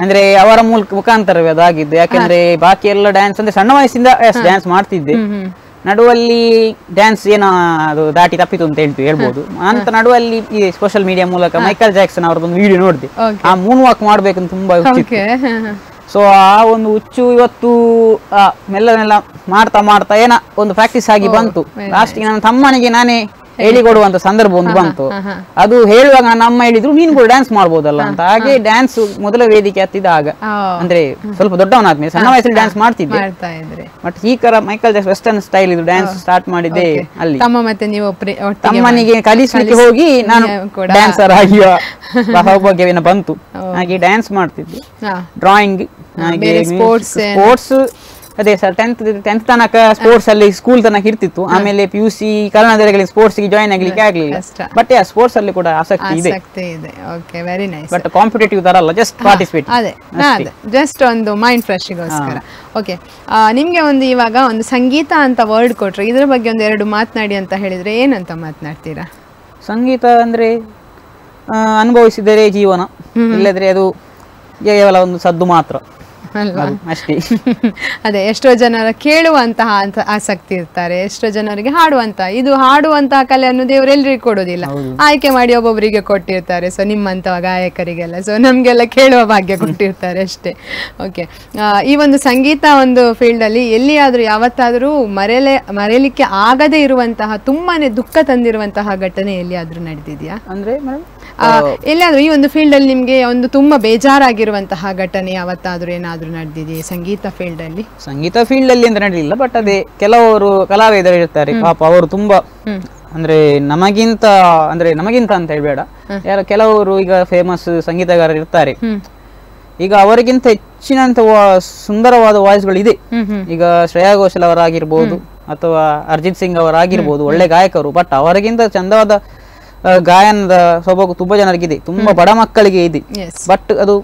ಅಂದ್ರೆ ಅವರ ಮುಖಾಂತರವೇ ಅದಾಗಿದ್ದು. ಯಾಕಂದ್ರೆ ಬಾಕಿ ಎಲ್ಲ ಡ್ಯಾನ್ಸ್ ಅಂದ್ರೆ ಸಣ್ಣ ವಯಸ್ಸಿಂದ ಡ್ಯಾನ್ಸ್ ಮಾಡ್ತಿದ್ದೆ. ನಡುವಲ್ಲಿ ಡ್ಯಾನ್ಸ್ ಏನೋ ಅದು ದಾಟಿ ತಪ್ಪಿತು ಅಂತ ಹೇಳ್ಬೋದು. ಅಂತ ನಡುವಲ್ಲಿ ಈ ಸೋಷಿಯಲ್ ಮೀಡಿಯಾ ಮೂಲಕ ಮೈಕಲ್ ಜಾಕ್ಸನ್ ಅವರದೊಂದು ವಿಡಿಯೋ ನೋಡಿದೆ. ಆ ಮೂನ್ ವಾಕ್ ಮಾಡ್ಬೇಕಂತ ತುಂಬಾ ಹುಚ್ಚಿತ್ತು. ಸೊ ಆ ಒಂದು ಹುಚ್ಚು ಇವತ್ತು ಮೆಲ್ಲ ಮಾಡ್ತಾ ಏನೋ ಒಂದು ಪ್ರಾಕ್ಟೀಸ್ ಆಗಿ ಬಂತು. ಲಾಸ್ಟ್ಗೆ ನನ್ನ ತಮ್ಮನಿಗೆ ನಾನೇ ಹೇಳಿಕೊಡುವಂತ ಸಂದರ್ಭ ಒಂದು ಬಂತು. ಅದು ಹೇಳುವಾಗ ನನ್ನ ಅಮ್ಮ ಹೇಳಿದ್ರು, ನೀನು ಕೂಡ ಡ್ಯಾನ್ಸ್ ಮಾಡ್ಬೋದಲ್ಲ ಅಂತ. ಹಾಗೆ ಡ್ಯಾನ್ಸ್ ಮೊದಲ ವೇದಿಕೆ ಹತ್ತಿದಾಗ, ಅಂದ್ರೆ ಸ್ವಲ್ಪ ದೊಡ್ಡವನಾದ್ಮೇಲೆ, ಸಣ್ಣ ವಯಸ್ಸಲ್ಲಿ ಡ್ಯಾನ್ಸ್ ಮಾಡ್ತಿದ್ದೆ. ಬಟ್ ಈ ತರ ಮೈಕಲ್ ಜಾಕ್ಸನ್ ವೆಸ್ಟರ್ನ್ ಸ್ಟೈಲ್ ಇದು ಡ್ಯಾನ್ಸ್ ಸ್ಟಾರ್ಟ್ ಮಾಡಿದ್ದೆ ಅಲ್ಲಿ. ತಮ್ಮನಿಗೆ ಕಲಿಸ್ಲಿಕ್ಕೆ ಹೋಗಿ ನಾನು ಡ್ಯಾನ್ಸರ್ ಆಗಿ ಸೌಭಾಗ್ಯವೇನ ಬಂತು. ಹಾಗೆ ಡ್ಯಾನ್ಸ್ ಮಾಡ್ತಿದ್ದೆ. ಡ್ರಾಯಿಂಗ್, ಸ್ಪೋರ್ಟ್ಸ್ ಅದೇ ಸರ್ 10th ತನಕ ಸ್ಪೋರ್ಟ್ಸ್ ಅಲ್ಲಿ ಸ್ಕೂಲ್ ತನಕ ಇರ್ತಿತ್ತು. ಆಮೇಲೆ PUC ಕನ್ನಡದಲ್ಲಿ ಸ್ಪೋರ್ಟ್ಸ್ ಗೆ ಜಾಯಿನ್ ಆಗ್ಲಿಕ್ಕೆ ಆಗ್ಲಿಲ್ಲ. ಬಟ್ ಸ್ಪೋರ್ಟ್ಸ್ ಅಲ್ಲಿ ಕೂಡ ಆಸಕ್ತಿ ಇದೆ. Okay, very nice. But competitive ತರ ಅಲ್ಲ, ಜಸ್ಟ್ ಪಾರ್ಟಿಸಿಪೇಟ್. ಅದೇ ಜಸ್ಟ್ ಒಂದು ಮೈಂಡ್ ಫ್ರೆಶ್ ಗೋಸ್ಕರ. ಓಕೆ, ನಿಮ್ಗೆ ಒಂದು ಇವಾಗ ಒಂದು ಸಂಗೀತ ಅಂತ ವರ್ಡ್ ಕೊಟ್ರೆ ಇದ್ರ ಬಗ್ಗೆ ಒಂದು ಎರಡು ಮಾತನಾಡಿ ಅಂತ ಹೇಳಿದ್ರೆ ಏನಂತ ಮಾತನಾಡ್ತೀರಾ? ಸಂಗೀತ ಅಂದ್ರೆ ಅನುಭವಿಸಿದರೆ ಜೀವನ, ಇಲ್ಲದ್ರೆ ಅದು ಕೇವಲ ಒಂದು ಸದ್ದು ಮಾತ್ರ. ಅಲ್ವಾ? ಅದು ಅಷ್ಟೇ. ಅದೇ ಎಷ್ಟೋ ಜನರ ಕೇಳುವಂತಹ ಆಸಕ್ತಿ ಇರ್ತಾರೆ, ಎಷ್ಟೋ ಜನರಿಗೆ ಇದು ಹಾಡುವಂತಹ ಕಲೆಯನ್ನು ದೇವರು ಎಲ್ರಿಗೂ ಕೊಡೋದಿಲ್ಲ, ಆಯ್ಕೆ ಮಾಡಿ ಒಬ್ಬೊಬ್ಬರಿಗೆ ಕೊಟ್ಟಿರ್ತಾರೆ. ಸೊ ನಿಮ್ಮಂತಹ ಗಾಯಕರಿಗೆಲ್ಲ ಸೊ ನಮ್ಗೆಲ್ಲ ಕೇಳುವ ಭಾಗ್ಯ ಕೊಟ್ಟಿರ್ತಾರೆ ಅಷ್ಟೇ. ಓಕೆ, ಈ ಒಂದು ಸಂಗೀತ ಒಂದು ಫೀಲ್ಡ್ ಅಲ್ಲಿ ಎಲ್ಲಿಯಾದ್ರೂ ಯಾವತ್ತಾದ್ರೂ ಮರೆಯಲಿಕ್ಕೆ ಆಗದೇ ಇರುವಂತಹ ತುಂಬಾನೇ ದುಃಖ ತಂದಿರುವಂತಹ ಘಟನೆ ಎಲ್ಲಿಯಾದ್ರೂ ನಡೆದಿದ್ಯಾ? ಅಂದ್ರೆ ಎಲ್ಲಿಯಾದ್ರೂ ಈ ಒಂದು ಫೀಲ್ಡ್ ಅಲ್ಲಿ ನಿಮ್ಗೆ ಒಂದು ತುಂಬಾ ಬೇಜಾರಾಗಿರುವಂತಹ ಘಟನೆ ಯಾವತ್ತಾದ್ರೂ ಏನಾದ್ರೂ ನಡೆದಿದೆಯೇ ಸಂಗೀತ ಫೀಲ್ಡ್ ಅಲ್ಲಿ? ಸಂಗೀತ ಫೀಲ್ಡ್ ಅಲ್ಲಿ ಅಂತ ನಡೆಯಲಿಲ್ಲ, ಬಟ್ ಅದೇ ಕೆಲವರು ಕಲಾವಿದರು ಇರ್ತಾರೆ ಪಾಪ, ಅವರು ತುಂಬಾ ಅಂದ್ರೆ ನಮಗಿಂತ ಅಂತ ಹೇಳ್ಬೇಡ, ಕೆಲವರು ಈಗ ಫೇಮಸ್ ಸಂಗೀತಗಾರರು ಇರ್ತಾರೆ, ಈಗ ಅವರಿಗಿಂತ ಹೆಚ್ಚಿನಂತ ಸುಂದರವಾದ ವಾಯ್ಸ್ಗಳು ಇದೆ. ಈಗ ಶ್ರೇಯಾ ಘೋಷಾಲ್ ಅವರಾಗಿರ್ಬೋದು ಅಥವಾ ಅರ್ಜಿತ್ ಸಿಂಗ್ ಅವರಾಗಿರ್ಬೋದು, ಒಳ್ಳೆ ಗಾಯಕರು, ಬಟ್ ಅವರಿಗಿಂತ ಚಂದವಾದ ಗಾಯನದ ಸ್ವಭಾವ ತುಂಬಾ ಜನರಿಗಿದೆ, ತುಂಬಾ ಬಡ ಮಕ್ಕಳಿಗೆ ಇದೆ, ಬಟ್ ಅದು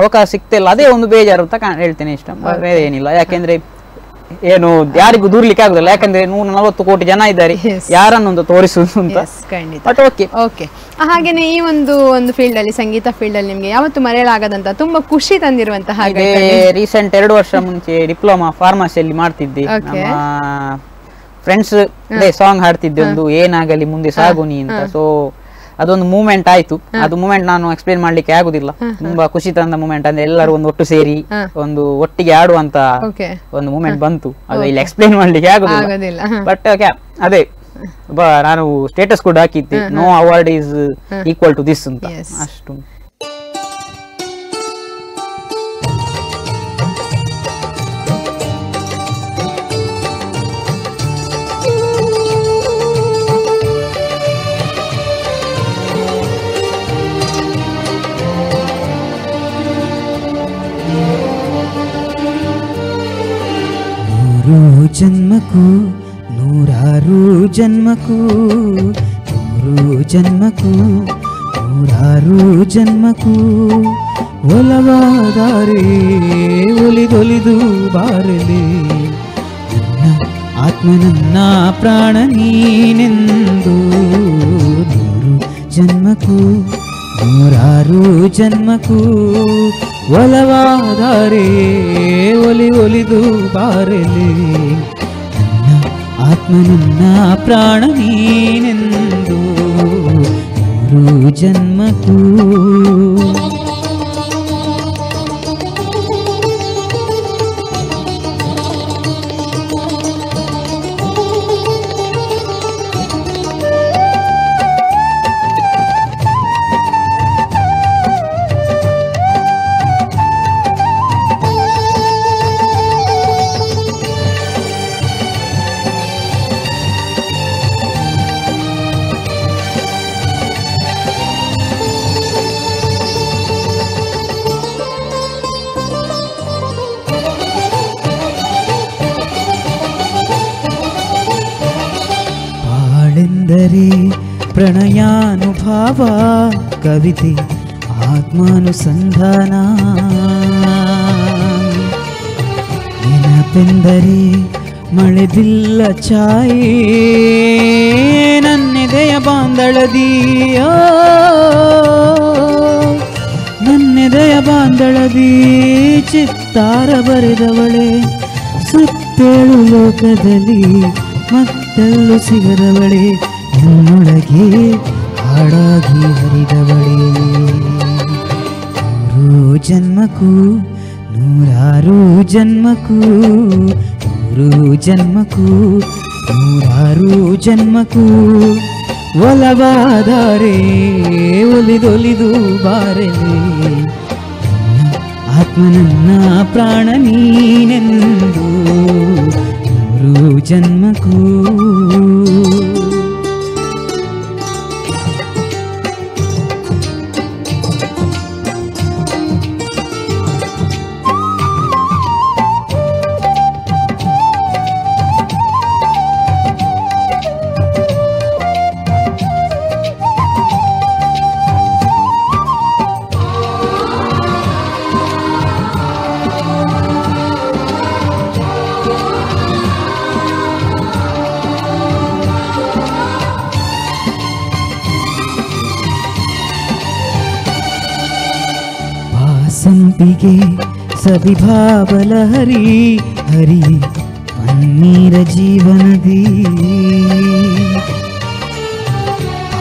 ಅವಕಾಶ ಸಿಗ್ತಿಲ್ಲ. ಅದೇ ಒಂದು ಬೇಜಾರು ಅಂತ ಹೇಳ್ತೇನೆ, ಇಷ್ಟ ಬೇರೆ ಏನಿಲ್ಲ. ಯಾಕೆಂದ್ರೆ ಏನು ಯಾರಿಗೂ ದೂರ್ಲಿಕ್ಕೆ ಆಗುದಿಲ್ಲ, ಯಾಕಂದ್ರೆ 140 ಕೋಟಿ ಜನ ಇದ್ದಾರೆ, ಯಾರನ್ನೊಂದು ತೋರಿಸುವುದು ಅಂತ. ಬಟ್ ಓಕೆ, ಹಾಗೇನೆ ಈ ಒಂದು ಫೀಲ್ಡ್ ಅಲ್ಲಿ, ಸಂಗೀತ ಫೀಲ್ಡ್ ಅಲ್ಲಿ ನಿಮ್ಗೆ ಯಾವತ್ತು ಮರೆಯಲಾಗದಂತ ತುಂಬಾ ಖುಷಿ ತಂದಿರುವಂತಹ ರೀಸೆಂಟ್ 2 ವರ್ಷ ಮುಂಚೆ ಡಿಪ್ಲೊಮಾ ಫಾರ್ಮಸಿಯಲ್ಲಿ ಮಾಡ್ತಿದ್ದೆ, ನಮ್ಮ ಫ್ರೆಂಡ್ಸ್ ಸಾಂಗ್ ಹಾಡ್ತಿದ್ದೆ ಒಂದು, ಏನಾಗಲಿ ಮುಂದೆ ಸಾಗುನಿ ಅಂತ. ಸೊ ಅದೊಂದು ಮೂಮೆಂಟ್ ಆಯ್ತು. ಅದು ಮೂಮೆಂಟ್ ನಾನು ಎಕ್ಸ್ಪ್ಲೇನ್ ಮಾಡ್ಲಿಕ್ಕೆ ಆಗುದಿಲ್ಲ, ತುಂಬಾ ಖುಷಿ ತಂದ ಮೂಮೆಂಟ್. ಅಂದ್ರೆ ಎಲ್ಲರೂ ಒಂದು ಒಟ್ಟು ಸೇರಿ ಒಂದು ಒಟ್ಟಿಗೆ ಆಡುವಂತ ಒಂದು ಮೂಮೆಂಟ್ ಬಂತು. ಅದು ಇಲ್ಲಿ ಎಕ್ಸ್ಪ್ಲೇನ್ ಮಾಡ್ಲಿಕ್ಕೆ ಆಗುದಿಲ್ಲ, ಬಟ್ ಅದೇ ನಾನು ಸ್ಟೇಟಸ್ ಕೂಡ ಹಾಕಿದ್ದೆ, no award is equal to this ಅಂತ. ಅಷ್ಟು ಜನ್ಮಕ್ಕೂ ನೂರಾರು ಜನ್ಮಕ್ಕೂ, 100 ಜನ್ಮಕ್ಕೂ ನೂರಾರು ಜನ್ಮಕ್ಕೂ ಒಲವಾದರೆ ಒಲಿದೊಲಿದು ಬಾರಲಿ, ನನ್ನ ಆತ್ಮ ನನ್ನ ಪ್ರಾಣ ನೀನೆಂದು. 100 ಜನ್ಮಕ್ಕೂ ನೂರಾರು ಜನ್ಮಕ್ಕೂ ಒಲವಾದರೆ ಒಲಿದು ಬಾರಲಿ, ನನ್ನ ಆತ್ಮ ನನ್ನ ಪ್ರಾಣ ನೀನೆಂದು. 100 ಜನ್ಮಕ್ಕೂ ಪ್ರಣಯಾನುಭಾವ ಕವಿತೆ ಆತ್ಮಾನುಸಂಧಾನ, ನೆನಪೆಂದರೆ ಮಳೆದಿಲ್ಲ ಛಾಯೆ ನನ್ನೆದೆಯ ಬಾಂದಳದಿಯ, ನನ್ನೆದೆಯ ಬಾಂದಳದಿ ಚಿತ್ತಾರ ಬರೆದವಳೆ, ಸುತ್ತೇಳು ಲೋಕದಲ್ಲಿ ಮತ್ತೆಲ್ಲೂ ಸಿಗದವಳೆ, ನನ್ನೊಳಗೆ ಹಾಡಾಗಿ ಹರಿದವಳೆ. 100 ಜನ್ಮಕ್ಕೂ ನೂರಾರು ಜನ್ಮಕ್ಕೂ, 100 ಜನ್ಮಕ್ಕೂ ನೂರಾರು ಜನ್ಮಕ್ಕೂ ಒಲವಾದರೆ ಒಲಿದೊಲಿದು ಬಾರಲಿ, ಆತ್ಮ ನನ್ನ ಪ್ರಾಣ ನೀನೆಂದು. 100 ಜನ್ಮಕ್ಕೂ ಸವಿಭಾವ ಲಹರಿ ಹರಿ ಪನ್ನೀರ ಜೀವನದಿ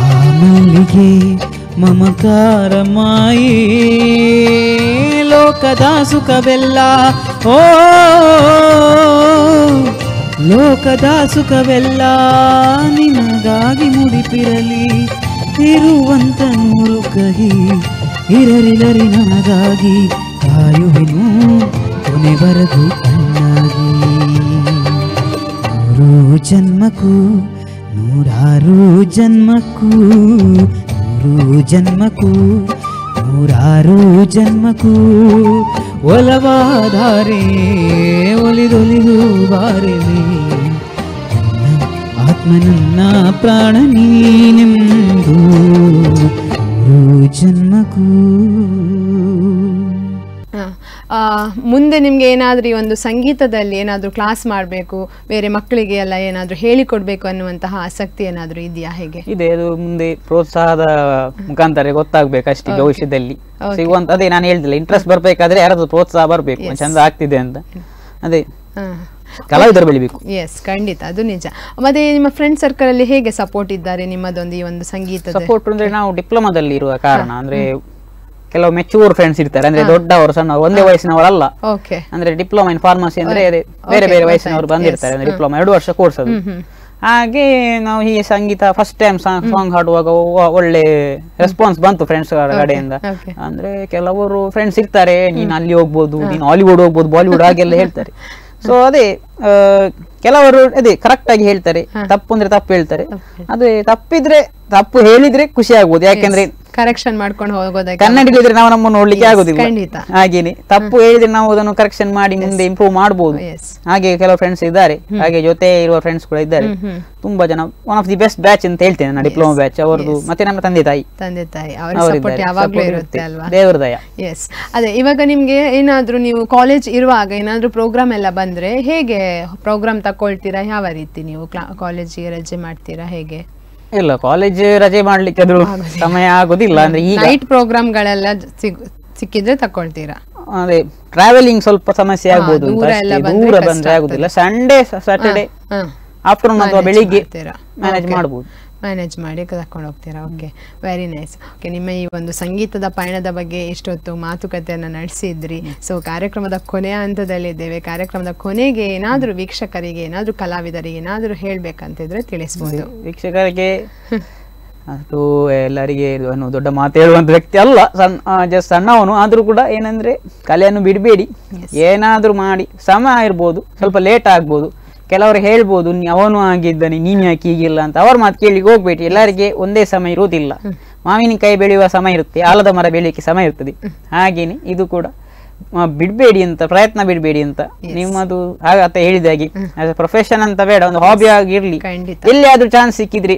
ಆ ಮಲ್ಲಿಗೆ ಮಮಕಾರ ಮಾಯೇ ಲೋಕದ ಸುಖವೆಲ್ಲ ಓ ಲೋಕದ ಸುಖವೆಲ್ಲ ನಿನಗಾಗಿ ಮುಡಿಪಿರಲಿ ಇರುವಂತ ನೂರು ಕಹಿ ಇರಲಿರಲಿ ನನಗಾಗಿ ಕಾಯುವೆನು ಕೊನೆವರೆಗೂ ಕಣ್ಣಾಗಿ ನೂರು ಜನ್ಮಕ್ಕೂ ನೂರಾರು ಜನ್ಮಕ್ಕೂ ನೂರು ಜನ್ಮಕ್ಕೂ ನೂರಾರು ಜನ್ಮಕ್ಕೂ ಒಲವಾಧಾರೆ ಒಲಿದೊಲಿದು ಬಾರೆಲೆ ಆತ್ಮ ನನ್ನ ಪ್ರಾಣ ನೀನೆಂದು ನೂರು ಜನ್ಮಕ್ಕೂ. ಮುಂದೆ ನಿಮ್ಗೆ ಏನಾದ್ರೂ ಈ ಒಂದು ಸಂಗೀತದಲ್ಲಿ ಏನಾದ್ರೂ ಕ್ಲಾಸ್ ಮಾಡಬೇಕು, ಬೇರೆ ಮಕ್ಕಳಿಗೆ ಎಲ್ಲ ಏನಾದ್ರೂ ಹೇಳಿಕೊಡ್ಬೇಕು ಅನ್ನುವಂತಹ ಆಸಕ್ತಿ ಏನಾದ್ರೂ ಇದೆಯಾ? ಹೇಗೆ ಇದೆ, ಅದು ಮುಂದೆ ಪ್ರೋತ್ಸಾಹದ ಮುಖಾಂತರ ಗೊತ್ತಾಗ್ಬೇಕು ಅಷ್ಟೇ. ಭವಿಷ್ಯದಲ್ಲಿ ಸಿಗುವಂತ ಅದೇ ನಾನು ಹೇಳ್ತಿಲ್ಲ, ಇಂಟ್ರೆಸ್ಟ್ ಬರ್ಬೇಕಾದ್ರೆ ಯಾರಾದ್ರೂ ಪ್ರೋತ್ಸಾಹ ಬರ್ಬೇಕು, ಚಂದ ಆಗ್ತಿದೆ ಅಂತ. ಅದೇ ಕಲಾವಿದರು ಬೆಳಿಬೇಕು. ಎಸ್, ಖಂಡಿತ, ಅದು ನಿಜ. ಮತ್ತೆ ನಿಮ್ಮ ಫ್ರೆಂಡ್ ಸರ್ಕಲ್ ಅಲ್ಲಿ ಹೇಗೆ ಸಪೋರ್ಟ್ ಇದ್ದಾರೆ ನಿಮ್ಮದೊಂದು ಈ ಒಂದು ಸಂಗೀತ ಸಪೋರ್ಟ್? ಅಂದ್ರೆ ನಾವು ಡಿಪ್ಲೊಮಾದಲ್ಲಿ ಇರುವ ಕಾರಣ ಅಂದ್ರೆ ಕೆಲವು ಮೆಚೂರ್ ಫ್ರೆಂಡ್ಸ್ ಇರ್ತಾರೆ, ಅಂದ್ರೆ ದೊಡ್ಡವರು ಸಣ್ಣ ಒಂದೇ ವಯಸ್ಸಿನವರಲ್ಲ. ಅಂದ್ರೆ ಡಿಪ್ಲೊಮಾ ಇನ್ ಫಾರ್ಮಸಿ ಅಂದ್ರೆ ಬೇರೆ ಬೇರೆ ವಯಸ್ಸಿನವರು ಬಂದಿರ್ತಾರೆ. ಅಂದ್ರೆ ಡಿಪ್ಲೊಮಾ 2 ವರ್ಷ ಕೋರ್ಸ್ ಅದು. ಹಾಗೆ ನಾವು ಈ ಸಂಗೀತ ಫಸ್ಟ್ ಟೈಮ್ ಸಾಂಗ್ ಹಾಡುವಾಗ ಒಳ್ಳೆ ರೆಸ್ಪಾನ್ಸ್ ಬಂತು ಫ್ರೆಂಡ್ಸ್ ಕಡೆಯಿಂದ. ಅಂದ್ರೆ ಕೆಲವರು ಫ್ರೆಂಡ್ಸ್ ಇರ್ತಾರೆ, ನೀನ್ ಅಲ್ಲಿ ಹೋಗ್ಬೋದು, ನೀನ್ ಹಾಲಿವುಡ್ ಹೋಗ್ಬೋದು, ಬಾಲಿವುಡ್ ಹಾಗೆಲ್ಲ ಹೇಳ್ತಾರೆ. ಸೊ ಅದೇ ಕೆಲವರು ಅದೇ ಕರೆಕ್ಟ್ ಆಗಿ ಹೇಳ್ತಾರೆ, ತಪ್ಪು ಅಂದ್ರೆ ತಪ್ಪು ಹೇಳ್ತಾರೆ. ಅದೇ ತಪ್ಪಿದ್ರೆ ತಪ್ಪು ಹೇಳಿದ್ರೆ ಖುಷಿ ಆಗ್ಬೋದು, ಯಾಕೆಂದ್ರೆ ಕರೆಕ್ಷನ್ ಮಾಡ್ಕೊಂಡು ಹೋಗೋದ. ಕನ್ನಡಿಗರಿದ್ರೆ ನಾವು ನಮ್ಮನ್ನು ನೋಡ್ಲಿಕ್ಕೆ ಆಗುದಿಲ್ಲ, ಹಾಗೇನೆ ತಪ್ಪು ಹೇಳಿದ್ರೆ ನಾವು ಅದನ್ನು ಕರೆಕ್ಷನ್ ಮಾಡಿ ಮುಂದೆ ಇಂಪ್ರೂವ್ ಮಾಡಬಹುದು. ಹಾಗೆ ಕೆಲವು ಫ್ರೆಂಡ್ಸ್ ಇದ್ದಾರೆ, ಹಾಗೆ ಜೊತೆ ಇರುವ ಫ್ರೆಂಡ್ಸ್ ಕೂಡ ಇದ್ದಾರೆ ತುಂಬಾ ಜನ. One of the best batch ಅಂತ ಹೇಳ್ತೇನೆ ನಾನು, ಡಿಪ್ಲೊಮಾ ಬ್ಯಾಚ್ ಅವರದು. ಮತ್ತೆ ನಮ್ಮ ತಂದೆ ತಾಯಿ ಯಾವಾಗ್ಲೂ ಇರುತ್ತೆ ಅಲ್ವಾ, ದೇವರ ದಯ. ಎಸ್, ಅದೇ ಇವಾಗ ನಿಮ್ಗೆ ಏನಾದ್ರೂ ನೀವು ಕಾಲೇಜ್ ಇರುವಾಗ ಏನಾದ್ರೂ ಪ್ರೋಗ್ರಾಮ್ ಎಲ್ಲ ಬಂದ್ರೆ ಹೇಗೆ ಪ್ರೋಗ್ರಾಮ್ ತಕೊಳ್ತೀರಾ? ಯಾವ ರೀತಿ ನೀವು ಕಾಲೇಜಿಗೆ ರಜೆ ಮಾಡ್ತೀರಾ? ಹೇಗೆ? ಇಲ್ಲ, ಕಾಲೇಜ್ ರಜೆ ಮಾಡ್ಲಿಕ್ಕೆ ಅದು ಸಮಯ ಆಗುದಿಲ್ಲ. ಅಂದ್ರೆ ಈಗ ನೈಟ್ ಪ್ರೋಗ್ರಾಮ್ ಗಳೆಲ್ಲ ಸಿಕ್ಕಿದ್ರೆ ತಕೊಳ್ತೀರಾ? ಅದೇ ಟ್ರಾವೆಲಿಂಗ್ ಸ್ವಲ್ಪ ಸಮಸ್ಯೆ ಆಗ್ಬೋದು, ದೂರ ಬಂದ್ರೆ ಆಗುದಿಲ್ಲ. ಸಂಡೇ ಸ್ಯಾಟರ್ಡೆ ಆಫ್ಟರ್ನೂನ್ ಅಥವಾ ಬೆಳಿಗ್ಗೆ ಮ್ಯಾನೇಜ್ ಮಾಡಬಹುದು. ಮ್ಯಾನೇಜ್ ಮಾಡಿ ಕರ್ಕೊಂಡು ಹೋಗ್ತೀರಾ? Okay, very nice. ಓಕೆ, ನಿಮ್ಮ ಈ ಒಂದು ಸಂಗೀತದ ಪಯಣದ ಬಗ್ಗೆ ಇಷ್ಟೊತ್ತು ಮಾತುಕತೆಯನ್ನು ನಡೆಸಿದ್ರಿ. ಸೊ ಕಾರ್ಯಕ್ರಮದ ಕೊನೆಯ ಹಂತದಲ್ಲಿದ್ದೇವೆ. ಕಾರ್ಯಕ್ರಮದ ಕೊನೆಗೆ ಏನಾದರೂ ವೀಕ್ಷಕರಿಗೆ, ಏನಾದರೂ ಕಲಾವಿದರಿಗೆ ಏನಾದರೂ ಹೇಳ್ಬೇಕಂತಿದ್ರೆ ತಿಳಿಸ್ಬೋದು. ವೀಕ್ಷಕರಿಗೆ ಅದು ಎಲ್ಲರಿಗೆ ದೊಡ್ಡ ಮಾತು ಹೇಳುವಂತ ವ್ಯಕ್ತಿ ಅಲ್ಲ, ಜಸ್ಟ್ ಸಣ್ಣವನು. ಆದ್ರೂ ಕೂಡ ಏನಂದ್ರೆ ಕಲೆಯನ್ನು ಬಿಡಬೇಡಿ, ಏನಾದ್ರೂ ಮಾಡಿ. ಸಮಯ ಇರ್ಬೋದು, ಸ್ವಲ್ಪ ಲೇಟ್ ಆಗ್ಬೋದು, ಕೆಲವರು ಹೇಳ್ಬೋದು ಅವನು ಆಗಿದ್ದಾನೆ ನೀನು ಯಾಕೆ ಹೀಗಿಲ್ಲ ಅಂತ. ಅವ್ರ ಮಾತು ಕೇಳಿಗೆ ಹೋಗ್ಬೇಡಿ. ಎಲ್ಲರಿಗೆ ಒಂದೇ ಸಮಯ ಇರುವುದಿಲ್ಲ. ಮಾವಿನಕಾಯಿ ಬೆಳೆಯುವ ಸಮಯ ಇರುತ್ತೆ, ಆಲದ ಮರ ಬೆಳೆಯಕ್ಕೆ ಸಮಯ ಇರ್ತದೆ. ಹಾಗೇನೆ ಇದು ಕೂಡ ಬಿಡ್ಬೇಡಿ ಅಂತ, ಪ್ರಯತ್ನ ಬಿಡ್ಬೇಡಿ ಅಂತ. ನಿಮ್ಮದು ಆಗತ್ತ ಹೇಳಿದಾಗಿ ಪ್ರೊಫೆಷನ್ ಅಂತ ಬೇಡ, ಒಂದು ಹಾಬಿ ಆಗಿರ್ಲಿ. ಎಲ್ಲಿ ಆದ್ರೂ ಚಾನ್ಸ್ ಸಿಕ್ಕಿದ್ರಿ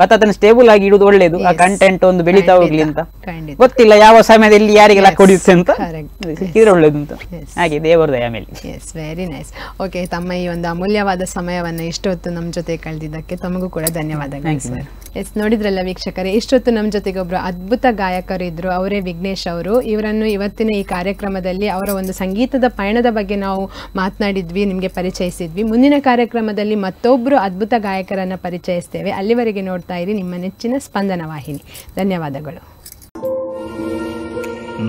ಅದನ್ನು ಸ್ಟೇಬಲ್ ಆಗಿ ಇಡುದು ಒಳ್ಳೇದು. ಆ ಕಂಟೆಂಟ್ ಒಂದು ಬೆಳೀತಾ ಹೋಗ್ಲಿ ಅಂತ. ಗೊತ್ತಿಲ್ಲ ಯಾವ ಸಮಯದಲ್ಲಿ ಯಾರಿಗೆ ಲಕ್ ಹೊಡೆಯುತ್ತೆ ಅಂತ, ಸಿಕ್ಕಿದ್ರೆ ಒಳ್ಳೇದು ಅಂತ. ಹಾಗೆ ದೇವರ ದಯ ಮೇಲೆ. S, very nice. ಓಕೆ, ತಮ್ಮ ಈ ಒಂದು ಅಮೂಲ್ಯವಾದ ಸಮಯವನ್ನು ಇಷ್ಟೊತ್ತು ನಮ್ಮ ಜೊತೆ ಕಳೆದಿದ್ದಕ್ಕೆ ತಮಗೂ ಕೂಡ ಧನ್ಯವಾದಗಳು ಸರ್. ಎಸ್, ನೋಡಿದ್ರಲ್ಲ ವೀಕ್ಷಕರೇ, ಇಷ್ಟೊತ್ತು ನಮ್ಮ ಜೊತೆಗೆ ಒಬ್ಬರು ಅದ್ಭುತ ಗಾಯಕರು ಇದ್ರು, ಅವರೇ ವಿಘ್ನೇಶ್ ಅವರು. ಇವರನ್ನು ಇವತ್ತಿನ ಈ ಕಾರ್ಯಕ್ರಮದಲ್ಲಿ ಅವರ ಒಂದು ಸಂಗೀತದ ಪಯಣದ ಬಗ್ಗೆ ನಾವು ಮಾತನಾಡಿದ್ವಿ, ನಿಮಗೆ ಪರಿಚಯಿಸಿದ್ವಿ. ಮುಂದಿನ ಕಾರ್ಯಕ್ರಮದಲ್ಲಿ ಮತ್ತೊಬ್ಬರು ಅದ್ಭುತ ಗಾಯಕರನ್ನು ಪರಿಚಯಿಸ್ತೇವೆ. ಅಲ್ಲಿವರೆಗೆ ನೋಡ್ತಾ ಇರಿ ನಿಮ್ಮ ನೆಚ್ಚಿನ ಸ್ಪಂದನ ವಾಹಿನಿ. ಧನ್ಯವಾದಗಳು.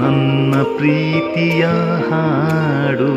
ನನ್ನ ಪ್ರೀತಿಯ ಹಾಡು